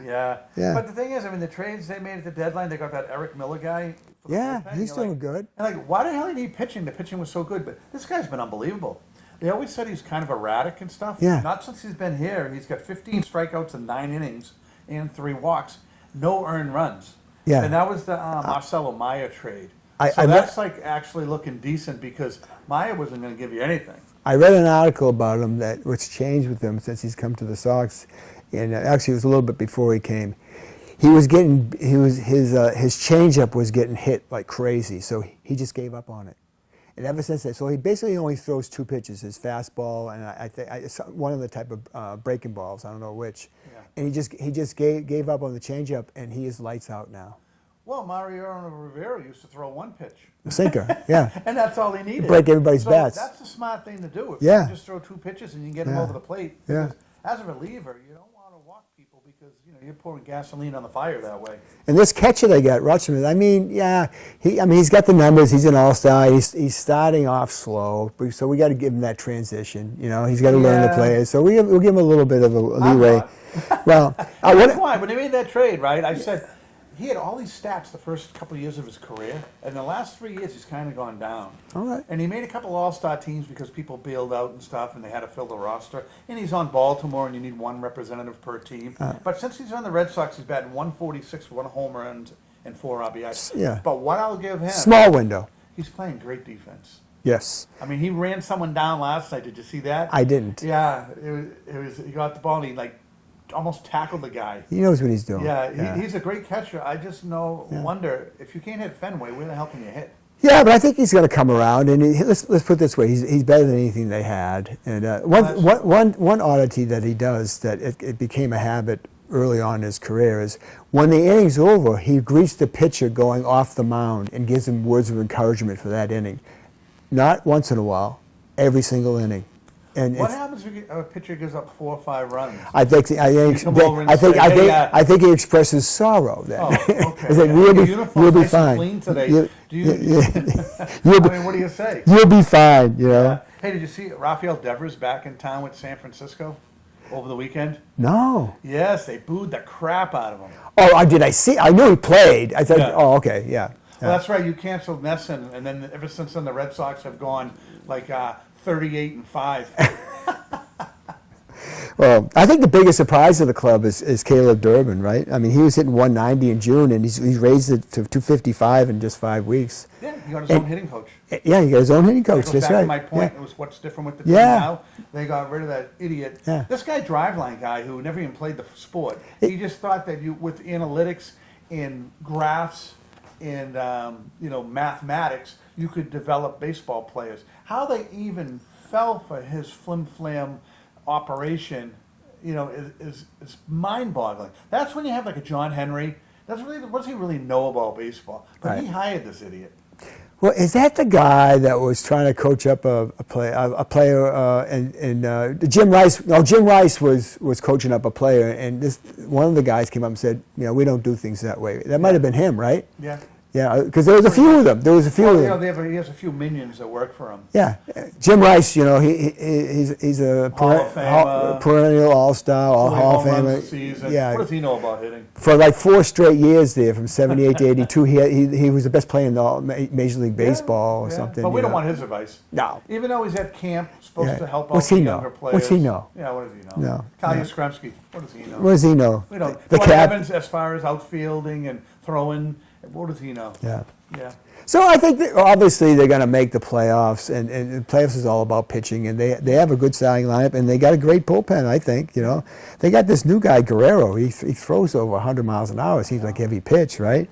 Speaker 2: Yeah.
Speaker 1: Yeah.
Speaker 2: But the thing is, I mean, the trades they made at the deadline, they got that Eric Miller guy. For the
Speaker 1: Yeah,
Speaker 2: bullpen.
Speaker 1: he's
Speaker 2: You're
Speaker 1: doing
Speaker 2: like-
Speaker 1: good.
Speaker 2: And like, why the hell do you need pitching? The pitching was so good, but this guy's been unbelievable. They always said he's kind of erratic and stuff.
Speaker 1: Yeah.
Speaker 2: Not since he's been here. He's got 15 strikeouts in 9 innings and 3 walks, no earned runs.
Speaker 1: Yeah.
Speaker 2: And that was the Marcelo Maya trade.
Speaker 1: I
Speaker 2: So
Speaker 1: read-
Speaker 2: that's like actually looking decent because Maya wasn't going to give you anything.
Speaker 1: I read an article about him what's changed with him since he's come to the Sox, and actually it was a little bit before he came. His changeup was getting hit like crazy, so he just gave up on it. And ever since that, so he basically only throws 2 pitches: his fastball and I think one of the type of breaking balls. I don't know which.
Speaker 2: Yeah.
Speaker 1: And he just gave up on the changeup, and he is lights out now.
Speaker 2: Well, Mariano Rivera used to throw 1 pitch.
Speaker 1: The sinker, yeah.
Speaker 2: And that's all he needed.
Speaker 1: Break everybody's
Speaker 2: so
Speaker 1: bats.
Speaker 2: That's a smart thing to do. If
Speaker 1: Yeah.
Speaker 2: you just throw 2 pitches and you can get them
Speaker 1: Yeah.
Speaker 2: over the plate.
Speaker 1: Yeah.
Speaker 2: Because as a reliever, you don't want to walk people because you're pouring gasoline on the fire that way.
Speaker 1: And this catcher they got, Rutschman, I mean, yeah, he's got the numbers. He's an all-star. He's starting off slow, so we got to give him that transition. He's got to learn the
Speaker 2: Yeah.
Speaker 1: players. So we'll give him a little bit of a leeway.
Speaker 2: not.
Speaker 1: Well,
Speaker 2: That's why when they made that trade, right? I said he had all these stats the first couple of years of his career, and the last 3 years he's kind of gone down.
Speaker 1: All right.
Speaker 2: And he made a couple all-star teams because people bailed out and stuff, and they had to fill the roster. And he's on Baltimore, and you need one representative per team. But since he's on the Red Sox, he's batting 146 with 1 home run and 4 RBIs.
Speaker 1: Yeah.
Speaker 2: But what I'll give him,
Speaker 1: Small window.
Speaker 2: he's playing great defense.
Speaker 1: Yes.
Speaker 2: I mean, he ran someone down last night. Did you see that?
Speaker 1: I didn't.
Speaker 2: Yeah, it was. He got the ball and he like almost tackled the guy.
Speaker 1: He knows what he's doing.
Speaker 2: Yeah, he's a great catcher. I just wonder if you can't hit Fenway, where the hell can you hit?
Speaker 1: Yeah, but I think he's going to come around. And let's put it this way: he's better than anything they had. And one oddity that he does that it became a habit early on in his career is when the inning's over, he greets the pitcher going off the mound and gives him words of encouragement for that inning. Not once in a while, every single inning. And
Speaker 2: What happens if a pitcher gives up 4 or 5 runs?
Speaker 1: I think he expresses sorrow then.
Speaker 2: Oh, okay.
Speaker 1: He said,
Speaker 2: Yeah.
Speaker 1: "We'll
Speaker 2: Your
Speaker 1: be
Speaker 2: uniform's nice and
Speaker 1: fine.
Speaker 2: clean today.
Speaker 1: You-
Speaker 2: Do you,
Speaker 1: You'll
Speaker 2: I
Speaker 1: be-
Speaker 2: mean, what do you say?
Speaker 1: You'll be fine." You know.
Speaker 2: Hey, did you see Rafael Devers back in town with San Francisco over the weekend?
Speaker 1: No.
Speaker 2: Yes, they booed the crap out of him.
Speaker 1: Oh, did I see? I knew he played. I thought.
Speaker 2: Yeah.
Speaker 1: Oh, okay, yeah.
Speaker 2: Well, that's right. You canceled Nesson, and then ever since then, the Red Sox have gone like 38-5.
Speaker 1: Well, I think the biggest surprise of the club is Caleb Durbin, right? I mean, he was hitting 190 in June, and he's raised it to 255 in just 5 weeks.
Speaker 2: Yeah, he got his own hitting coach.
Speaker 1: Yeah, he got his own hitting coach.
Speaker 2: That goes
Speaker 1: That's
Speaker 2: back
Speaker 1: right.
Speaker 2: to my point.
Speaker 1: Yeah.
Speaker 2: It was what's different with the team
Speaker 1: Yeah.
Speaker 2: now. They got rid of that idiot.
Speaker 1: Yeah.
Speaker 2: This guy, Driveline guy, who never even played the sport. He just thought that you, with analytics and graphs and mathematics, you could develop baseball players. How they even fell for his flim-flam operation, is mind-boggling. That's when you have like a John Henry. That's really, what does he really know about baseball? But he hired this idiot.
Speaker 1: Well, is that the guy that was trying to coach up a player? And Jim Rice? No, Jim Rice was coaching up a player, and one of the guys came up and said, "We don't do things that way." That might have been him, right?
Speaker 2: Yeah.
Speaker 1: Yeah, because there was a few of them. There was a few of them.
Speaker 2: He has a few minions that work for him.
Speaker 1: Yeah, Jim Rice. He's a
Speaker 2: Hall of Famer.
Speaker 1: perennial All-Star, Hall of
Speaker 2: Home runs
Speaker 1: Famer.
Speaker 2: a season.
Speaker 1: Yeah,
Speaker 2: What does he know about hitting?
Speaker 1: for like 4 straight years there, from '78 to '82, he was the best player in the Major League Baseball or something.
Speaker 2: But we don't want his advice.
Speaker 1: No.
Speaker 2: Even though he's at camp, supposed
Speaker 1: Yeah.
Speaker 2: to help out
Speaker 1: What's
Speaker 2: the
Speaker 1: he know?
Speaker 2: younger players.
Speaker 1: What's he know?
Speaker 2: Yeah, what does he know?
Speaker 1: No.
Speaker 2: Kyle
Speaker 1: No.
Speaker 2: Yastrzemski, what does he know?
Speaker 1: What does he know?
Speaker 2: We don't.
Speaker 1: The
Speaker 2: Dwight
Speaker 1: cap.
Speaker 2: Evans, as far as outfielding and throwing, what does he know?
Speaker 1: Yeah.
Speaker 2: Yeah.
Speaker 1: So I think that obviously they're going to make the playoffs, and the playoffs is all about pitching, and they have a good starting lineup, and they got a great bullpen. I think they got this new guy Guerrero. He throws over 100 miles an hour. It seems like every pitch, right?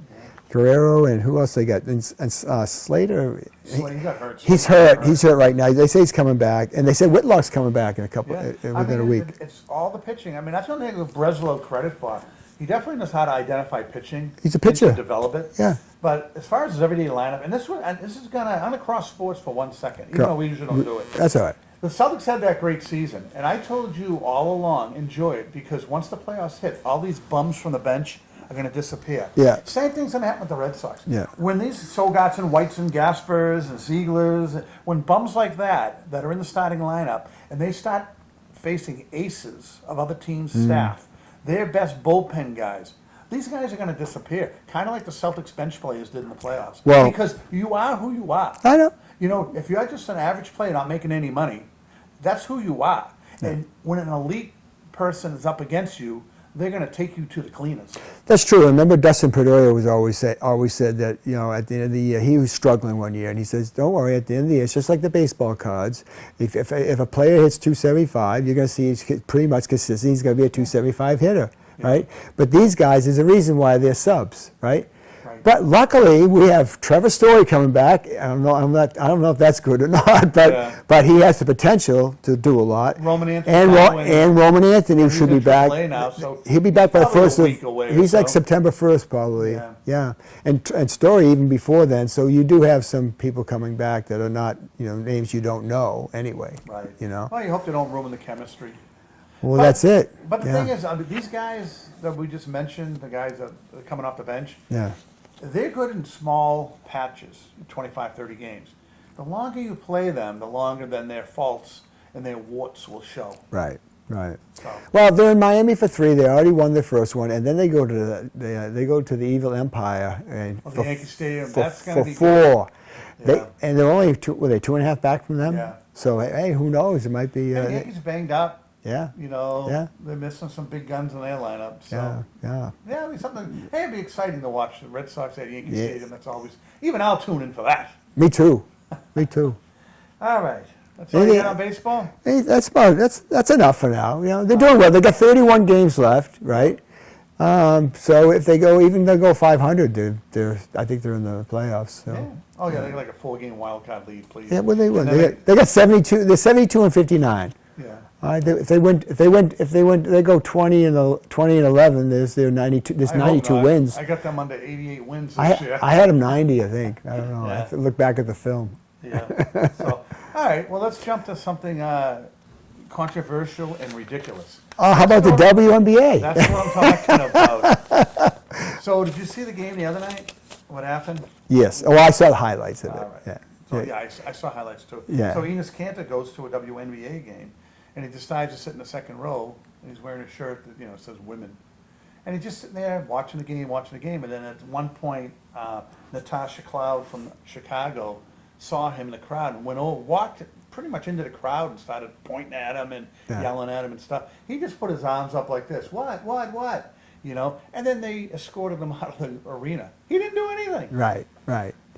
Speaker 1: Guerrero, and who else they got? And Slater.
Speaker 2: He got hurt.
Speaker 1: He's hurt. He's hurt right now. They say he's coming back, and they said Whitlock's coming back in a couple
Speaker 2: Yeah.
Speaker 1: within a week.
Speaker 2: It's all the pitching. I mean, that's one thing I give Breslow credit for. He definitely knows how to identify pitching.
Speaker 1: He's a
Speaker 2: and
Speaker 1: pitcher.
Speaker 2: to develop it.
Speaker 1: Yeah.
Speaker 2: But as far as his everyday lineup, and this is I'm gonna cross sports for 1 second, even though we usually don't do it.
Speaker 1: That's all right.
Speaker 2: The Celtics had that great season, and I told you all along, enjoy it, because once the playoffs hit, all these bums from the bench are going to disappear.
Speaker 1: Yeah.
Speaker 2: Same thing's going to happen with the Red Sox.
Speaker 1: Yeah.
Speaker 2: When these Sogots and Whites and Gaspers and Zieglers, when bums like that are in the starting lineup, and they start facing aces of other teams' staff, their best bullpen guys, these guys are going to disappear, kind of like the Celtics bench players did in the playoffs.
Speaker 1: Well-
Speaker 2: because you are who you are.
Speaker 1: I know.
Speaker 2: If you're just an average player not making any money, that's who you are. And when an elite person is up against you, they're going to take you to the cleaners.
Speaker 1: That's true. Remember, Dustin Pedroia was always said that at the end of the year he was struggling one year, and he says, "Don't worry. At the end of the year, it's just like the baseball cards. If a player hits 275, you're going to see he's pretty much consistent. He's going to be a 275 hitter, right? But these guys, there's a reason why they're subs, right? But luckily, we have Trevor Story coming back. I don't know if that's good or not, but he has the potential to do a lot.
Speaker 2: Roman Anthony
Speaker 1: and Roman Anthony should be back.
Speaker 2: Now, so
Speaker 1: He'll be back by the
Speaker 2: probably a
Speaker 1: first of.
Speaker 2: week away or
Speaker 1: He's like
Speaker 2: so.
Speaker 1: September 1st, probably.
Speaker 2: Yeah.
Speaker 1: And Story even before then. So you do have some people coming back that are not names you don't know anyway.
Speaker 2: Right.
Speaker 1: Well,
Speaker 2: you hope they don't ruin the chemistry.
Speaker 1: That's it.
Speaker 2: But the thing is, these guys that we just mentioned, the guys that are coming off the bench,
Speaker 1: Yeah.
Speaker 2: they're good in small patches, 25, 30 games. The longer you play them, the longer then their faults and their warts will show.
Speaker 1: Right. Right.
Speaker 2: So,
Speaker 1: Well, they're in Miami for 3. They already won their first one, and then they go to they go to the Evil Empire and
Speaker 2: well, the Yankee Stadium,
Speaker 1: for,
Speaker 2: that's going to be
Speaker 1: 4.
Speaker 2: good.
Speaker 1: And they're only 2.5 back from them.
Speaker 2: Yeah.
Speaker 1: So hey, who knows? It might be.
Speaker 2: And the Yankees banged up.
Speaker 1: Yeah.
Speaker 2: You know,
Speaker 1: Yeah.
Speaker 2: they're missing some big guns in their lineup. So.
Speaker 1: Yeah.
Speaker 2: Yeah, it'd be something. Hey, it'd be exciting to watch the Red Sox at Yankee
Speaker 1: Yeah.
Speaker 2: Stadium. That's always. Even I'll tune in for that.
Speaker 1: Me too. Me too.
Speaker 2: All right, that's all you got on baseball.
Speaker 1: Hey, that's enough for now. You know, they're doing well. They got 31 games left, right? So if they go 500, I think they're in the playoffs. So.
Speaker 2: Yeah. Oh yeah, they got like a 4-game wild card lead, please.
Speaker 1: Yeah, well they won.
Speaker 2: And
Speaker 1: They got 72. They're 72 and 59.
Speaker 2: Yeah.
Speaker 1: If they go 20 and 11, there's 92. There's
Speaker 2: I hope
Speaker 1: 92
Speaker 2: not.
Speaker 1: wins.
Speaker 2: I got them under 88 wins this year.
Speaker 1: I had them 90, I think. I don't know. I
Speaker 2: Yeah.
Speaker 1: have to look back at the film.
Speaker 2: Yeah. So, all right. Well, let's jump to something controversial and ridiculous.
Speaker 1: Oh, how about the WNBA?
Speaker 2: That's what I'm talking about. So, did you see the game the other night? What happened?
Speaker 1: Yes. Oh, I saw the highlights of it.
Speaker 2: All right.
Speaker 1: Yeah.
Speaker 2: So, yeah, I saw highlights too.
Speaker 1: Yeah.
Speaker 2: So Enes Kanter goes to a WNBA game, and he decides to sit in the second row, and he's wearing a shirt that says women, and he's just sitting there watching the game, and then at one point, Natasha Cloud from Chicago saw him in the crowd and walked pretty much into the crowd and started pointing at him and yelling at him and stuff. He just put his arms up like this. What? And then they escorted him out of the arena. He didn't do anything.
Speaker 1: Right.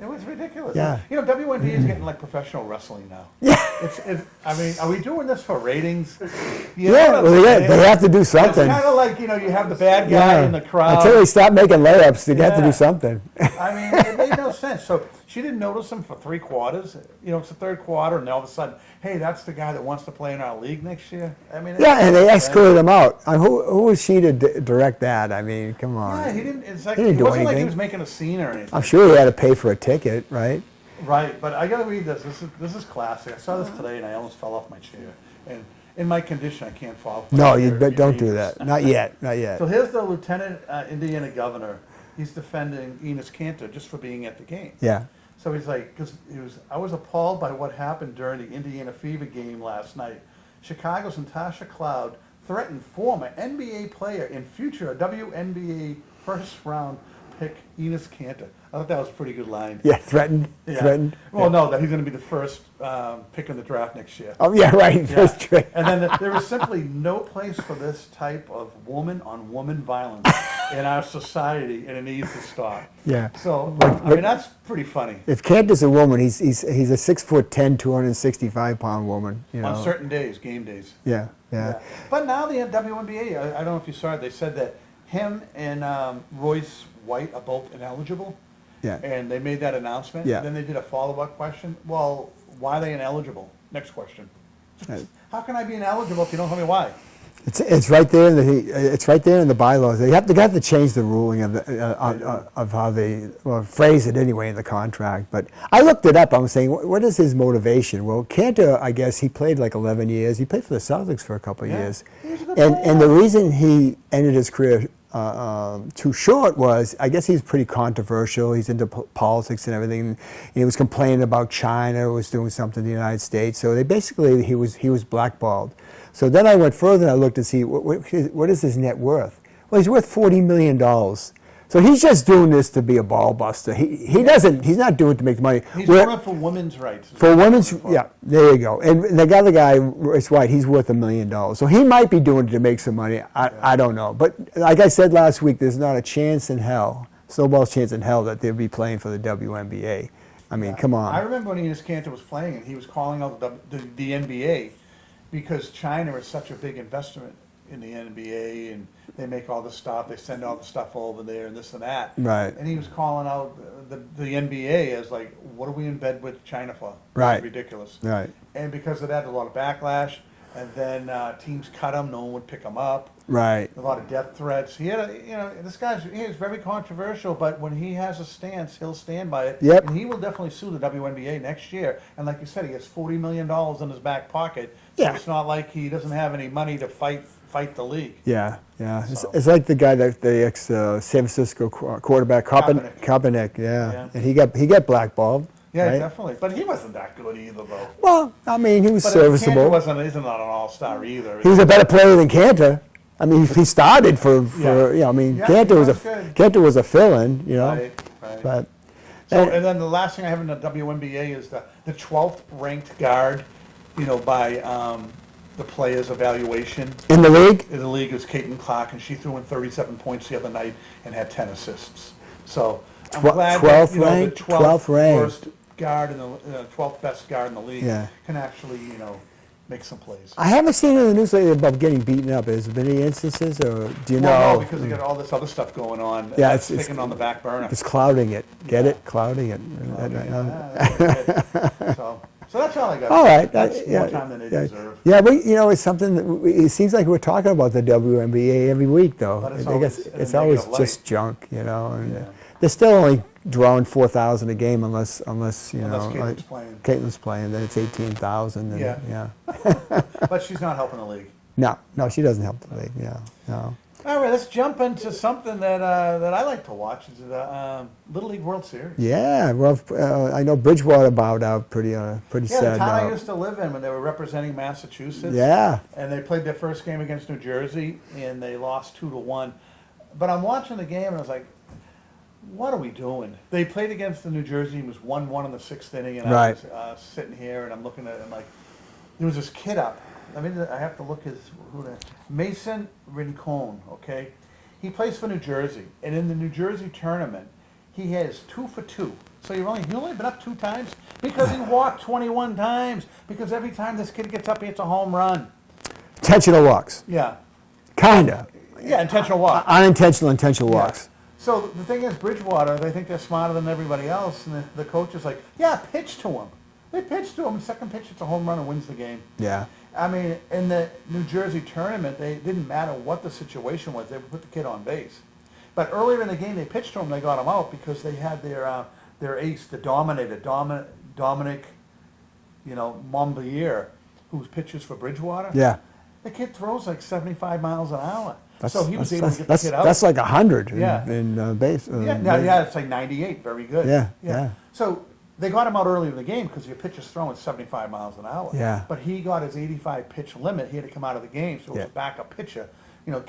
Speaker 2: It was ridiculous.
Speaker 1: Yeah.
Speaker 2: WNBA is getting like professional wrestling now.
Speaker 1: Yeah.
Speaker 2: I mean, are we doing this for ratings?
Speaker 1: Yeah. Well, they have to do something.
Speaker 2: It's kind of like, you have the bad guy in the crowd.
Speaker 1: Until they stop making layups, they have to
Speaker 2: Yeah.
Speaker 1: do something.
Speaker 2: I mean, it made no sense. So she didn't notice him for 3 quarters. It's the third quarter, and all of a sudden, hey, that's the guy that wants to play in our league next year. I mean,
Speaker 1: Yeah, and they escorted him out. Who was she to direct that? I mean, come on.
Speaker 2: Yeah, he didn't. It's like,
Speaker 1: He didn't
Speaker 2: it
Speaker 1: do
Speaker 2: wasn't like he
Speaker 1: anything.
Speaker 2: was making a scene or anything.
Speaker 1: I'm sure he had to pay for a ticket, right?
Speaker 2: Right, but I got to read this. This is classic. I saw this today, and I almost fell off my chair. And in my condition, I can't fall off my
Speaker 1: No,
Speaker 2: chair.
Speaker 1: you
Speaker 2: if
Speaker 1: don't
Speaker 2: read
Speaker 1: do
Speaker 2: this.
Speaker 1: that. Not yet. Not yet.
Speaker 2: So here's the Lieutenant Indiana Governor. He's defending Enes Kanter just for being at the game.
Speaker 1: Yeah.
Speaker 2: So he's like, I was appalled by what happened during the Indiana Fever game last night. Chicago's Natasha Cloud threatened former NBA player and future WNBA first-round pick Enes Kanter. I thought that was a pretty good line.
Speaker 1: Yeah, threatened.
Speaker 2: Yeah.
Speaker 1: Threatened.
Speaker 2: Well, no, that he's going to be the first pick in the draft next year.
Speaker 1: Oh, yeah, right.
Speaker 2: Yeah.
Speaker 1: First trade.
Speaker 2: And then there is simply no place for this type of woman-on-woman violence in our society, and it needs to stop.
Speaker 1: Yeah.
Speaker 2: So, I mean, that's pretty funny.
Speaker 1: If Kanter's a woman, he's a 6'10", 265-pound woman.
Speaker 2: On certain days, game days.
Speaker 1: Yeah.
Speaker 2: But now the WNBA, I don't know if you saw it, they said that him and Royce White are both ineligible.
Speaker 1: Yeah.
Speaker 2: And they made that announcement.
Speaker 1: Yeah.
Speaker 2: And then they did a follow-up question. Well, why are they ineligible? Next question. How can I be ineligible if you don't tell me why?
Speaker 1: It's right there in the bylaws. They have to change the ruling of how they phrase it anyway in the contract. But I looked it up. I'm saying, what is his motivation? Well, Kanter, I guess he played like 11 years. He played for the Celtics for a couple of years,
Speaker 2: He was a good
Speaker 1: and the
Speaker 2: player.
Speaker 1: reason he ended his career too short was, I guess he's pretty controversial. He's into politics and everything. He was complaining about China was doing something to the United States. So he was blackballed. So then I went further and I looked to see what is his net worth. Well, he's worth $40 million. So he's just doing this to be a ball buster. He's not doing it to make money.
Speaker 2: He's running for women's rights.
Speaker 1: For women's, yeah, there you go. And the other guy, Royce White, he's worth $1 million. So he might be doing it to make some money. I don't know. But like I said last week, there's not a chance in hell, snowball's chance in hell, that they'll be playing for the WNBA. I mean, come on.
Speaker 2: I remember when Enes Kanter was playing and he was calling out the NBA because China is such a big investment in the NBA and they make all the stuff, they send all the stuff over there and this and that.
Speaker 1: Right.
Speaker 2: And he was calling out the NBA as like, what are we in bed with China for?
Speaker 1: Right.
Speaker 2: It's ridiculous.
Speaker 1: Right.
Speaker 2: And because of that, there's a lot of backlash. And then teams cut him, no one would pick him up.
Speaker 1: Right.
Speaker 2: A lot of death threats. He had he is very controversial, but when he has a stance, he'll stand by it.
Speaker 1: Yep.
Speaker 2: And he will definitely sue the WNBA next year. And like you said, he has $40 million in his back pocket. So
Speaker 1: Yeah.
Speaker 2: it's not like he doesn't have any money to fight the league.
Speaker 1: Yeah.
Speaker 2: So.
Speaker 1: It's like the guy that the ex San Francisco quarterback Kaepernick. Yeah.
Speaker 2: Yeah.
Speaker 1: And he got blackballed.
Speaker 2: Yeah,
Speaker 1: right?
Speaker 2: definitely. But he wasn't that good either, though.
Speaker 1: Well, I mean, he was
Speaker 2: But
Speaker 1: serviceable.
Speaker 2: isn't not an all-star either.
Speaker 1: He was a better player than Cantor. I mean, he started for
Speaker 2: Yeah.
Speaker 1: you know, I mean,
Speaker 2: Yeah,
Speaker 1: Cantor
Speaker 2: he
Speaker 1: was
Speaker 2: was good.
Speaker 1: Cantor was a fill-in, you know.
Speaker 2: Right, right.
Speaker 1: But
Speaker 2: So, and then the last thing I have in the WNBA is the 12th ranked guard, by the players' evaluation
Speaker 1: in the league,
Speaker 2: in the league is Caitlin Clark, and she threw in 37 points the other night and had 10 assists. So I'm glad
Speaker 1: 12th
Speaker 2: that,
Speaker 1: ranked,
Speaker 2: the
Speaker 1: 12th ranked.
Speaker 2: worst guard in the 12th best guard in the league
Speaker 1: Yeah.
Speaker 2: can actually, make some plays.
Speaker 1: I haven't seen in the news lately about getting beaten up. Has there been any instances, or do you
Speaker 2: Well,
Speaker 1: know?
Speaker 2: no, because they got all this other stuff going on.
Speaker 1: Yeah,
Speaker 2: that's
Speaker 1: it's
Speaker 2: sticking on the back burner.
Speaker 1: It's clouding it. Get
Speaker 2: Yeah.
Speaker 1: it? Clouding it.
Speaker 2: So that's all I got.
Speaker 1: All right.
Speaker 2: That's
Speaker 1: yeah,
Speaker 2: more time than they
Speaker 1: yeah.
Speaker 2: deserve.
Speaker 1: Yeah, but it's something that it seems like we're talking about the WNBA every week, though.
Speaker 2: But it's
Speaker 1: I guess
Speaker 2: always in a
Speaker 1: it's always
Speaker 2: negative
Speaker 1: just
Speaker 2: light.
Speaker 1: junk, And
Speaker 2: Yeah.
Speaker 1: they're still only drawing 4,000 a game unless
Speaker 2: Unless Caitlin's playing.
Speaker 1: Caitlin's playing, then it's 18,000.
Speaker 2: Yeah.
Speaker 1: Yeah.
Speaker 2: But she's not helping the league.
Speaker 1: No, she doesn't help the league. Yeah, no.
Speaker 2: All right, let's jump into something that I like to watch. Is the Little League World Series.
Speaker 1: Yeah, well, I know Bridgewater bowed out pretty
Speaker 2: Yeah,
Speaker 1: sad
Speaker 2: the town I
Speaker 1: note.
Speaker 2: used to live in when they were representing Massachusetts.
Speaker 1: Yeah.
Speaker 2: And they played their first game against New Jersey, and they lost 2-1. But I'm watching the game, and I was like, what are we doing? They played against the New Jersey team. It was 1-1 in the 6th inning, and
Speaker 1: Right.
Speaker 2: I was sitting here, and I'm looking at it, and like, there was this kid up. I have to look Mason Rincon, okay? He plays for New Jersey, and in the New Jersey tournament, he has 2 for 2. So he only been up 2 times because he walked 21 times. Because every time this kid gets up, he hits a home run.
Speaker 1: Intentional walks.
Speaker 2: Yeah,
Speaker 1: Kinda.
Speaker 2: yeah, intentional walk.
Speaker 1: Unintentional, intentional
Speaker 2: Yeah.
Speaker 1: walks.
Speaker 2: So the thing is, Bridgewater, they think they're smarter than everybody else, and the coach is like, yeah, pitch to him. They pitch to him, second pitch, it's a home run and wins the game.
Speaker 1: Yeah.
Speaker 2: I mean, in the New Jersey tournament, they didn't matter what the situation was, they would put the kid on base. But earlier in the game, they pitched to him, they got him out because they had their ace, the Dominic, Montbelier, who pitches for Bridgewater.
Speaker 1: Yeah.
Speaker 2: The kid throws like 75 miles an hour.
Speaker 1: That's,
Speaker 2: So he was able to get
Speaker 1: that's,
Speaker 2: the kid out.
Speaker 1: that's like 100
Speaker 2: Yeah.
Speaker 1: in base.
Speaker 2: Yeah, it's like 98, very good.
Speaker 1: Yeah.
Speaker 2: So they got him out early in the game because your pitcher's throwing 75 miles an hour.
Speaker 1: Yeah.
Speaker 2: But he got his 85 pitch limit. He had to come out of the game, so it was
Speaker 1: Yeah.
Speaker 2: a backup pitcher.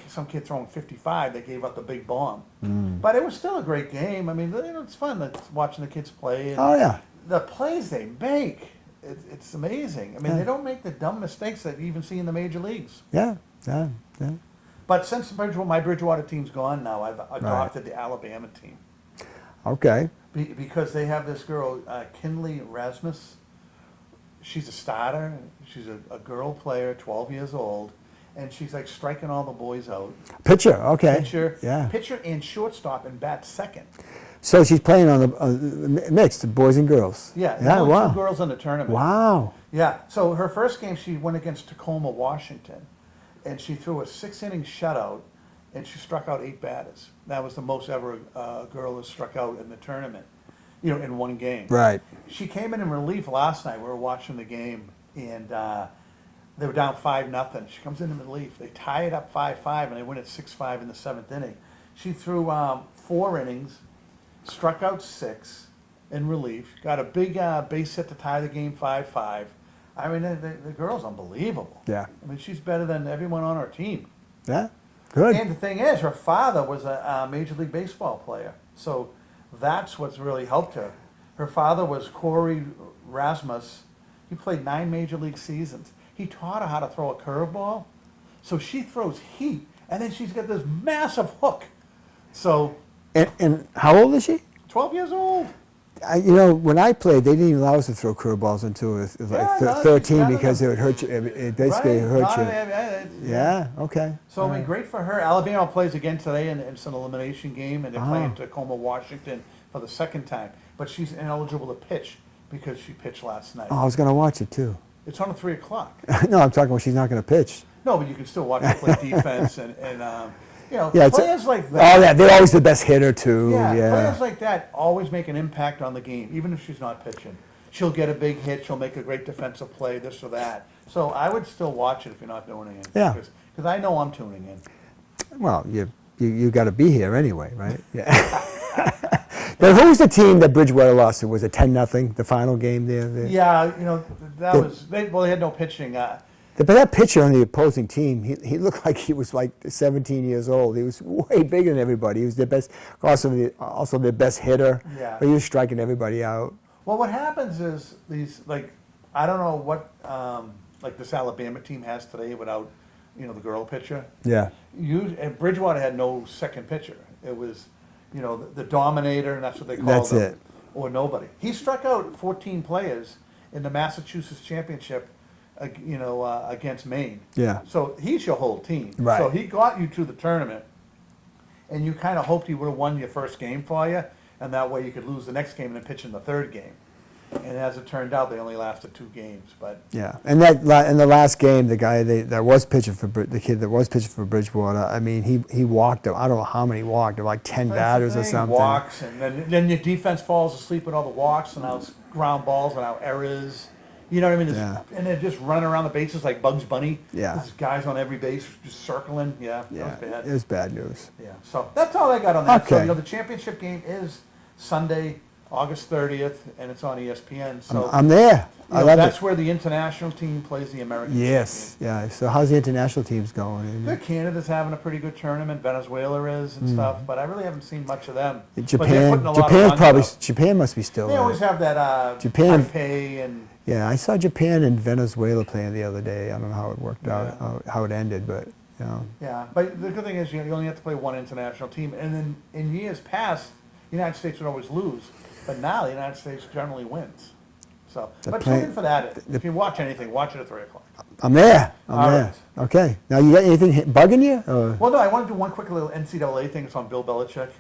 Speaker 2: Some kid throwing 55, they gave up the big bomb.
Speaker 1: Mm.
Speaker 2: But it was still a great game. I mean, it's fun watching the kids play. And
Speaker 1: Oh, yeah.
Speaker 2: the plays they make, it's amazing. I mean,
Speaker 1: Yeah.
Speaker 2: they don't make the dumb mistakes that you even see in the major leagues.
Speaker 1: Yeah.
Speaker 2: But since my Bridgewater team's gone now, I've adopted the Alabama team.
Speaker 1: Okay.
Speaker 2: Because they have this girl, Kinley Rasmus. She's a starter. She's a girl player, 12 years old, and she's like striking all the boys out.
Speaker 1: Pitcher. Okay.
Speaker 2: Pitcher
Speaker 1: Yeah.
Speaker 2: and shortstop and bat second.
Speaker 1: So she's playing on the mixed boys and girls.
Speaker 2: Yeah,
Speaker 1: Yeah.
Speaker 2: there's only
Speaker 1: Wow.
Speaker 2: 2 girls in the tournament.
Speaker 1: Wow.
Speaker 2: Yeah, so her first game she went against Tacoma, Washington, and she threw a 6-inning shutout, and she struck out 8 batters. That was the most ever a girl has struck out in the tournament, in one game.
Speaker 1: Right.
Speaker 2: She came in relief last night. We were watching the game, and they were down 5-0. She comes in relief. They tie it up 5-5, and they win it 6-5 in the 7th inning. She threw 4 innings, struck out 6 in relief, got a big base hit to tie the game 5-5. I mean, the girl's unbelievable.
Speaker 1: Yeah.
Speaker 2: I mean, she's better than everyone on our team.
Speaker 1: Yeah. Good.
Speaker 2: And the thing is, her father was a Major League Baseball player. So that's what's really helped her. Her father was Corey Rasmus. He played 9 Major League seasons. He taught her how to throw a curveball. So she throws heat, and then she's got this massive hook. So
Speaker 1: And how old is she?
Speaker 2: 12 years old.
Speaker 1: When I played, they didn't allow us to throw curveballs until it was like
Speaker 2: Yeah, no,
Speaker 1: 13
Speaker 2: she's
Speaker 1: because it would hurt you. It basically
Speaker 2: Right.
Speaker 1: hurt
Speaker 2: No,
Speaker 1: you. Yeah. Okay.
Speaker 2: So, I mean, great for her. Alabama plays again today, and it's an elimination game, and they're playing Tacoma, Washington for the 2nd time. But she's ineligible to pitch because she pitched last night.
Speaker 1: Oh, I was going to watch it too.
Speaker 2: It's on at 3 o'clock.
Speaker 1: No, I'm talking about she's not going to pitch.
Speaker 2: No, but you can still watch her play defense and
Speaker 1: Yeah, it's
Speaker 2: players like that.
Speaker 1: Oh, yeah, they're always the best hitter too. Yeah.
Speaker 2: Players like that always make an impact on the game, even if she's not pitching. She'll get a big hit. She'll make a great defensive play, this or that. So I would still watch it if you're not doing it.
Speaker 1: Yeah.
Speaker 2: Because I know I'm tuning in.
Speaker 1: Well, you got to be here anyway, right? Yeah. But who was the team that Bridgewater lost to? Was it 10-0, the final game there?
Speaker 2: Yeah, that was they had no pitching.
Speaker 1: But that pitcher on the opposing team, he looked like he was like 17 years old. He was way bigger than everybody. He was their best, also their best hitter.
Speaker 2: Yeah.
Speaker 1: But he was striking everybody out.
Speaker 2: Well, what happens is these I don't know what this Alabama team has today without the girl pitcher.
Speaker 1: Yeah.
Speaker 2: And Bridgewater had no second pitcher. It was the dominator, and that's what they called him.
Speaker 1: That's it.
Speaker 2: Or nobody. He struck out 14 players in the Massachusetts championship, against Maine.
Speaker 1: Yeah.
Speaker 2: So he's your whole team.
Speaker 1: Right.
Speaker 2: So he got you to the tournament, and you kind of hoped he would have won your first game for you, and that way you could lose the next game and then pitch in the third game. And as it turned out, they only lasted 2 games. But
Speaker 1: Yeah, and in the last game, the guy that was pitching for the kid that was pitching for Bridgewater, I mean, he walked. I don't know how many walked. Like 10 batters or something.
Speaker 2: Walks, and then your defense falls asleep with all the walks, and now it's ground balls and now errors. You know what I mean?
Speaker 1: Yeah.
Speaker 2: And they're just running around the bases like Bugs Bunny.
Speaker 1: Yeah.
Speaker 2: There's guys on every base just circling. Yeah,
Speaker 1: Yeah,
Speaker 2: that was bad.
Speaker 1: it was bad news.
Speaker 2: Yeah, so that's all I got on that.
Speaker 1: Okay.
Speaker 2: So, the championship game is Sunday, August 30th, and it's on ESPN. So
Speaker 1: I'm there. I love
Speaker 2: that's
Speaker 1: it.
Speaker 2: where the international team plays the American
Speaker 1: Yes, yeah. So how's the international teams going?
Speaker 2: champion. Canada's having a pretty good tournament. Venezuela is and stuff, but I really haven't seen much of them. But they're
Speaker 1: Japan,
Speaker 2: putting a lot of
Speaker 1: Japan
Speaker 2: runs
Speaker 1: probably.
Speaker 2: up.
Speaker 1: Japan must be still.
Speaker 2: They always have that
Speaker 1: Japan-
Speaker 2: Taipei and.
Speaker 1: Yeah, I saw Japan and Venezuela playing the other day. I don't know how it worked out, how it ended, but
Speaker 2: Yeah, but the good thing is you only have to play one international team, and then in years past, the United States would always lose, but now the United States generally wins. So, but tune in for that. If you watch anything, watch it at 3 o'clock.
Speaker 1: I'm there. I'm
Speaker 2: All
Speaker 1: there.
Speaker 2: right.
Speaker 1: Okay. Now you got anything bugging you? Or?
Speaker 2: Well, no, I want to do one quick little NCAA thing. It's on Bill Belichick.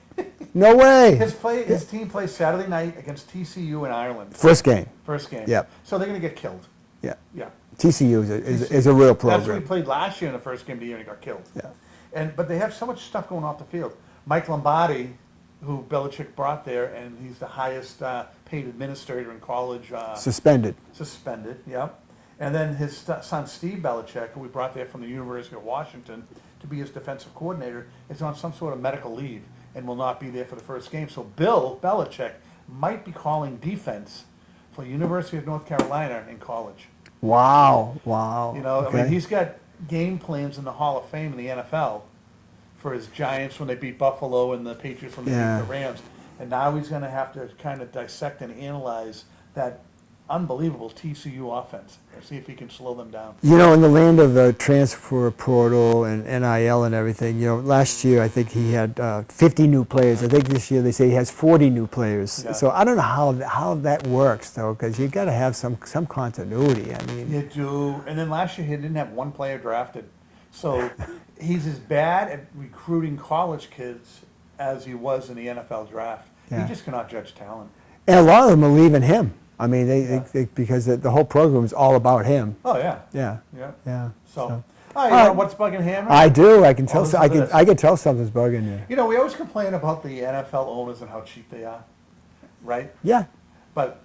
Speaker 1: No way.
Speaker 2: His team plays Saturday night against TCU in Ireland.
Speaker 1: First game.
Speaker 2: First game.
Speaker 1: Yep.
Speaker 2: So they're going to get killed.
Speaker 1: Yeah.
Speaker 2: Yeah.
Speaker 1: TCU is a real
Speaker 2: That's what he
Speaker 1: program.
Speaker 2: played last year in the first game of the year and he got killed.
Speaker 1: Yeah.
Speaker 2: But they have so much stuff going off the field. Mike Lombardi, who Belichick brought there, and he's the highest paid administrator in college.
Speaker 1: Suspended.
Speaker 2: Suspended, yep. And then his son Steve Belichick, who we brought there from the University of Washington to be his defensive coordinator, is on some sort of medical leave and will not be there for the first game. So Bill Belichick might be calling defense for University of North Carolina in college.
Speaker 1: Wow. Wow.
Speaker 2: I mean, he's got game plans in the Hall of Fame in the NFL for his Giants when they beat Buffalo and the Patriots when they beat the Rams. And now he's going to have to kind of dissect and analyze that unbelievable TCU offense and see if he can slow them down.
Speaker 1: In the land of the transfer portal and NIL and everything, last year I think he had 50 new players. I think this year they say he has 40 new players.
Speaker 2: Yeah.
Speaker 1: So I don't know how that works, though, because you got to have some continuity. I mean,
Speaker 2: You do. And then last year he didn't have one player drafted. So he's as bad at recruiting college kids as he was in the NFL draft.
Speaker 1: Yeah.
Speaker 2: He just cannot judge talent.
Speaker 1: and a lot of them are leaving him. I mean, they because the whole program is all about him.
Speaker 2: Oh, yeah.
Speaker 1: Yeah.
Speaker 2: Yeah.
Speaker 1: Yeah.
Speaker 2: So, all right, what's bugging Hammah?
Speaker 1: I do. I can tell.
Speaker 2: listen
Speaker 1: I
Speaker 2: to
Speaker 1: can.
Speaker 2: this.
Speaker 1: I can tell something's bugging you.
Speaker 2: We always complain about the NFL owners and how cheap they are, right?
Speaker 1: Yeah.
Speaker 2: But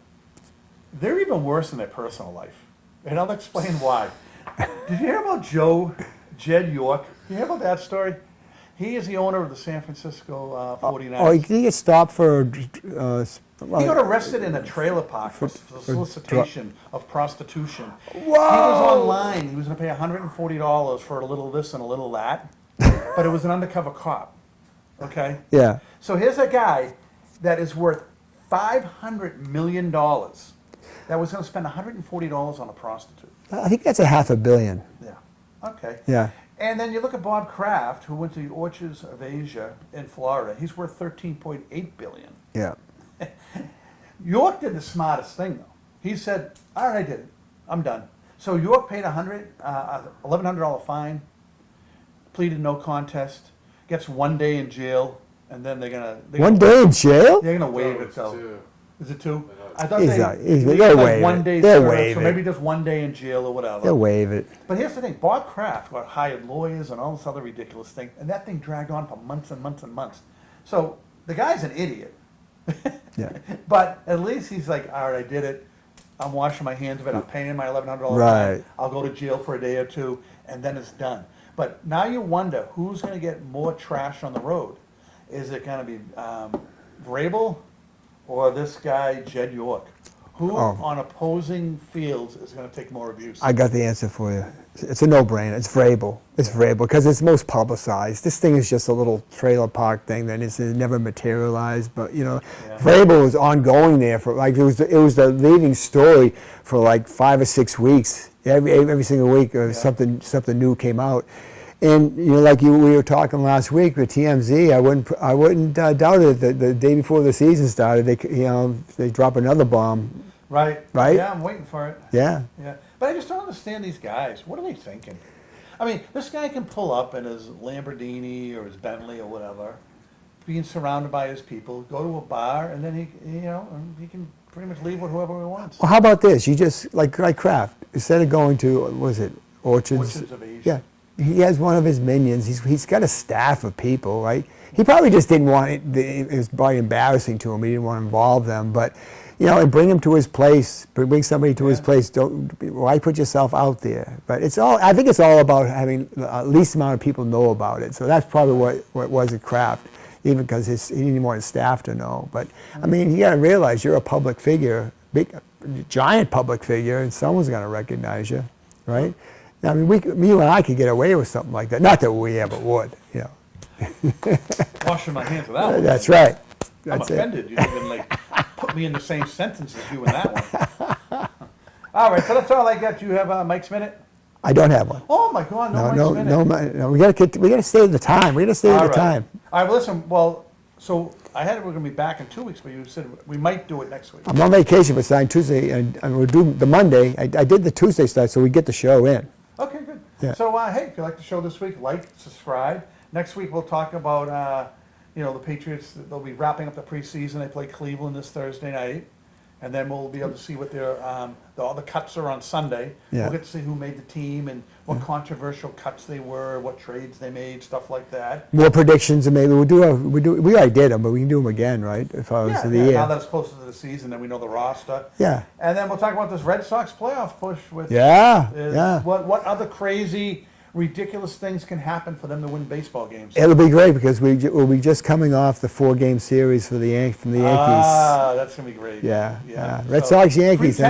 Speaker 2: they're even worse in their personal life. And I'll explain why. Did you hear about Jed York? Did you hear about that story? He is the owner of the San Francisco 49ers.
Speaker 1: Oh, he gets stopped for.
Speaker 2: He got arrested in a trailer park for solicitation of prostitution.
Speaker 1: Whoa!
Speaker 2: He was online. He was going to pay $140 for a little this and a little that, but it was an undercover cop. Okay?
Speaker 1: Yeah.
Speaker 2: So here's a guy that is worth $500 million that was going to spend $140 on a prostitute.
Speaker 1: I think that's a $500 million.
Speaker 2: Yeah. Okay.
Speaker 1: Yeah.
Speaker 2: And then you look at Bob Kraft, who went to the Orchards of Asia in Florida. He's worth $13.8 billion.
Speaker 1: Yeah.
Speaker 2: York did the smartest thing, though. He said, all right, I did it. I'm done. So York paid $1,100 fine, pleaded no contest, gets 1 day in jail, and then they're going to...
Speaker 1: 1 day in jail?
Speaker 2: They're going to waive it, though. Is it 2? I thought
Speaker 1: They'll waive it.
Speaker 2: 1 day
Speaker 1: They'll
Speaker 2: served,
Speaker 1: waive
Speaker 2: so
Speaker 1: it.
Speaker 2: maybe just 1 day in jail or whatever.
Speaker 1: They'll waive it.
Speaker 2: But here's the thing. Bob Kraft got hired lawyers and all this other ridiculous thing, and that thing dragged on for months and months and months. So the guy's an idiot.
Speaker 1: Yeah.
Speaker 2: But at least he's like, all right, I did it. I'm washing my hands of it. I'm paying my $1,100
Speaker 1: Right.
Speaker 2: fine. I'll go to jail for a day or two, and then it's done. But now you wonder who's going to get more trash on the road. Is it going to be Vrabel or this guy, Jed York? Who
Speaker 1: Oh.
Speaker 2: on opposing fields is going to take more abuse?
Speaker 1: I got the answer for you. It's a no-brainer. It's Vrabel. It's Vrabel because it's most publicized. This thing is just a little trailer park thing that is never materialized. But
Speaker 2: Yeah.
Speaker 1: Vrabel was ongoing there for like it was the leading story for like 5 or 6 weeks. Every single week, something new came out. And like we were talking last week with TMZ, I wouldn't doubt it that the day before the season started, they drop another bomb.
Speaker 2: Right.
Speaker 1: Right?
Speaker 2: Yeah, I'm waiting for it.
Speaker 1: Yeah.
Speaker 2: Yeah. But I just don't understand these guys. What are they thinking? I mean, this guy can pull up in his Lamborghini or his Bentley or whatever, being surrounded by his people, go to a bar, and then he can pretty much leave with whoever he wants.
Speaker 1: Well, how about this? You just like Kraft, instead of going to Orchards
Speaker 2: of Asia.
Speaker 1: Yeah, he has one of his minions. He's got a staff of people, right? He probably just didn't want it. It was probably embarrassing to him. He didn't want to involve them, but and bring him to his place. Bring somebody to his place. Why put yourself out there? But I think it's all about having the least amount of people know about it. So that's probably what was at Kraft, even because he didn't want his staff to know. But I mean, you got to realize you're a public figure, giant public figure, and someone's going to recognize you, right? I mean, you and I could get away with something like that. Not that we ever would,
Speaker 2: Washing my hands with that one.
Speaker 1: That's right.
Speaker 2: I'm
Speaker 1: That's
Speaker 2: offended. You didn't put me in the same sentence as you in that one. All right, so that's all I got. Do you have Mike's Minute?
Speaker 1: I don't have one.
Speaker 2: Oh my God, no Mike's Minute.
Speaker 1: No. We got to stay at the time. We got to stay at the time.
Speaker 2: All right, well, listen. Well, so I had it. We're going to be back in 2 weeks, but you said we might do it next week.
Speaker 1: I'm on vacation, but starting Tuesday, and we'll do the Monday. I did the Tuesday start, so we get the show in.
Speaker 2: Okay, good.
Speaker 1: Yeah.
Speaker 2: So, hey, if you like the show this week, like, subscribe. Next week we'll talk about, the Patriots. They'll be wrapping up the preseason. They play Cleveland this Thursday night, and then we'll be able to see what their all the cuts are on Sunday.
Speaker 1: Yeah.
Speaker 2: We'll get to see who made the team and what controversial cuts they were, what trades they made, stuff like that.
Speaker 1: More predictions, and maybe we already did them, but we can do them again, right? If I was to the year.
Speaker 2: Now that it's closer to the season, then we know the roster.
Speaker 1: Yeah.
Speaker 2: And then we'll talk about this Red Sox playoff push. Which
Speaker 1: Yeah.
Speaker 2: is
Speaker 1: Yeah.
Speaker 2: What other crazy, ridiculous things can happen for them to win baseball games?
Speaker 1: It'll be great because we'll be just coming off the 4-game series from the Yankees.
Speaker 2: Ah, that's gonna be great.
Speaker 1: Yeah. Red Sox, Yankees.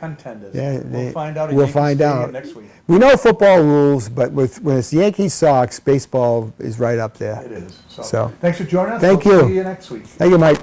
Speaker 2: Contenders.
Speaker 1: Yeah,
Speaker 2: We'll find out.
Speaker 1: We'll find out
Speaker 2: next week.
Speaker 1: We know football rules, but when it's Yankees, Sox, baseball is right up there.
Speaker 2: It is.
Speaker 1: So
Speaker 2: thanks for joining us.
Speaker 1: Thank
Speaker 2: We'll
Speaker 1: you.
Speaker 2: See you next week.
Speaker 1: Thank you, Mike.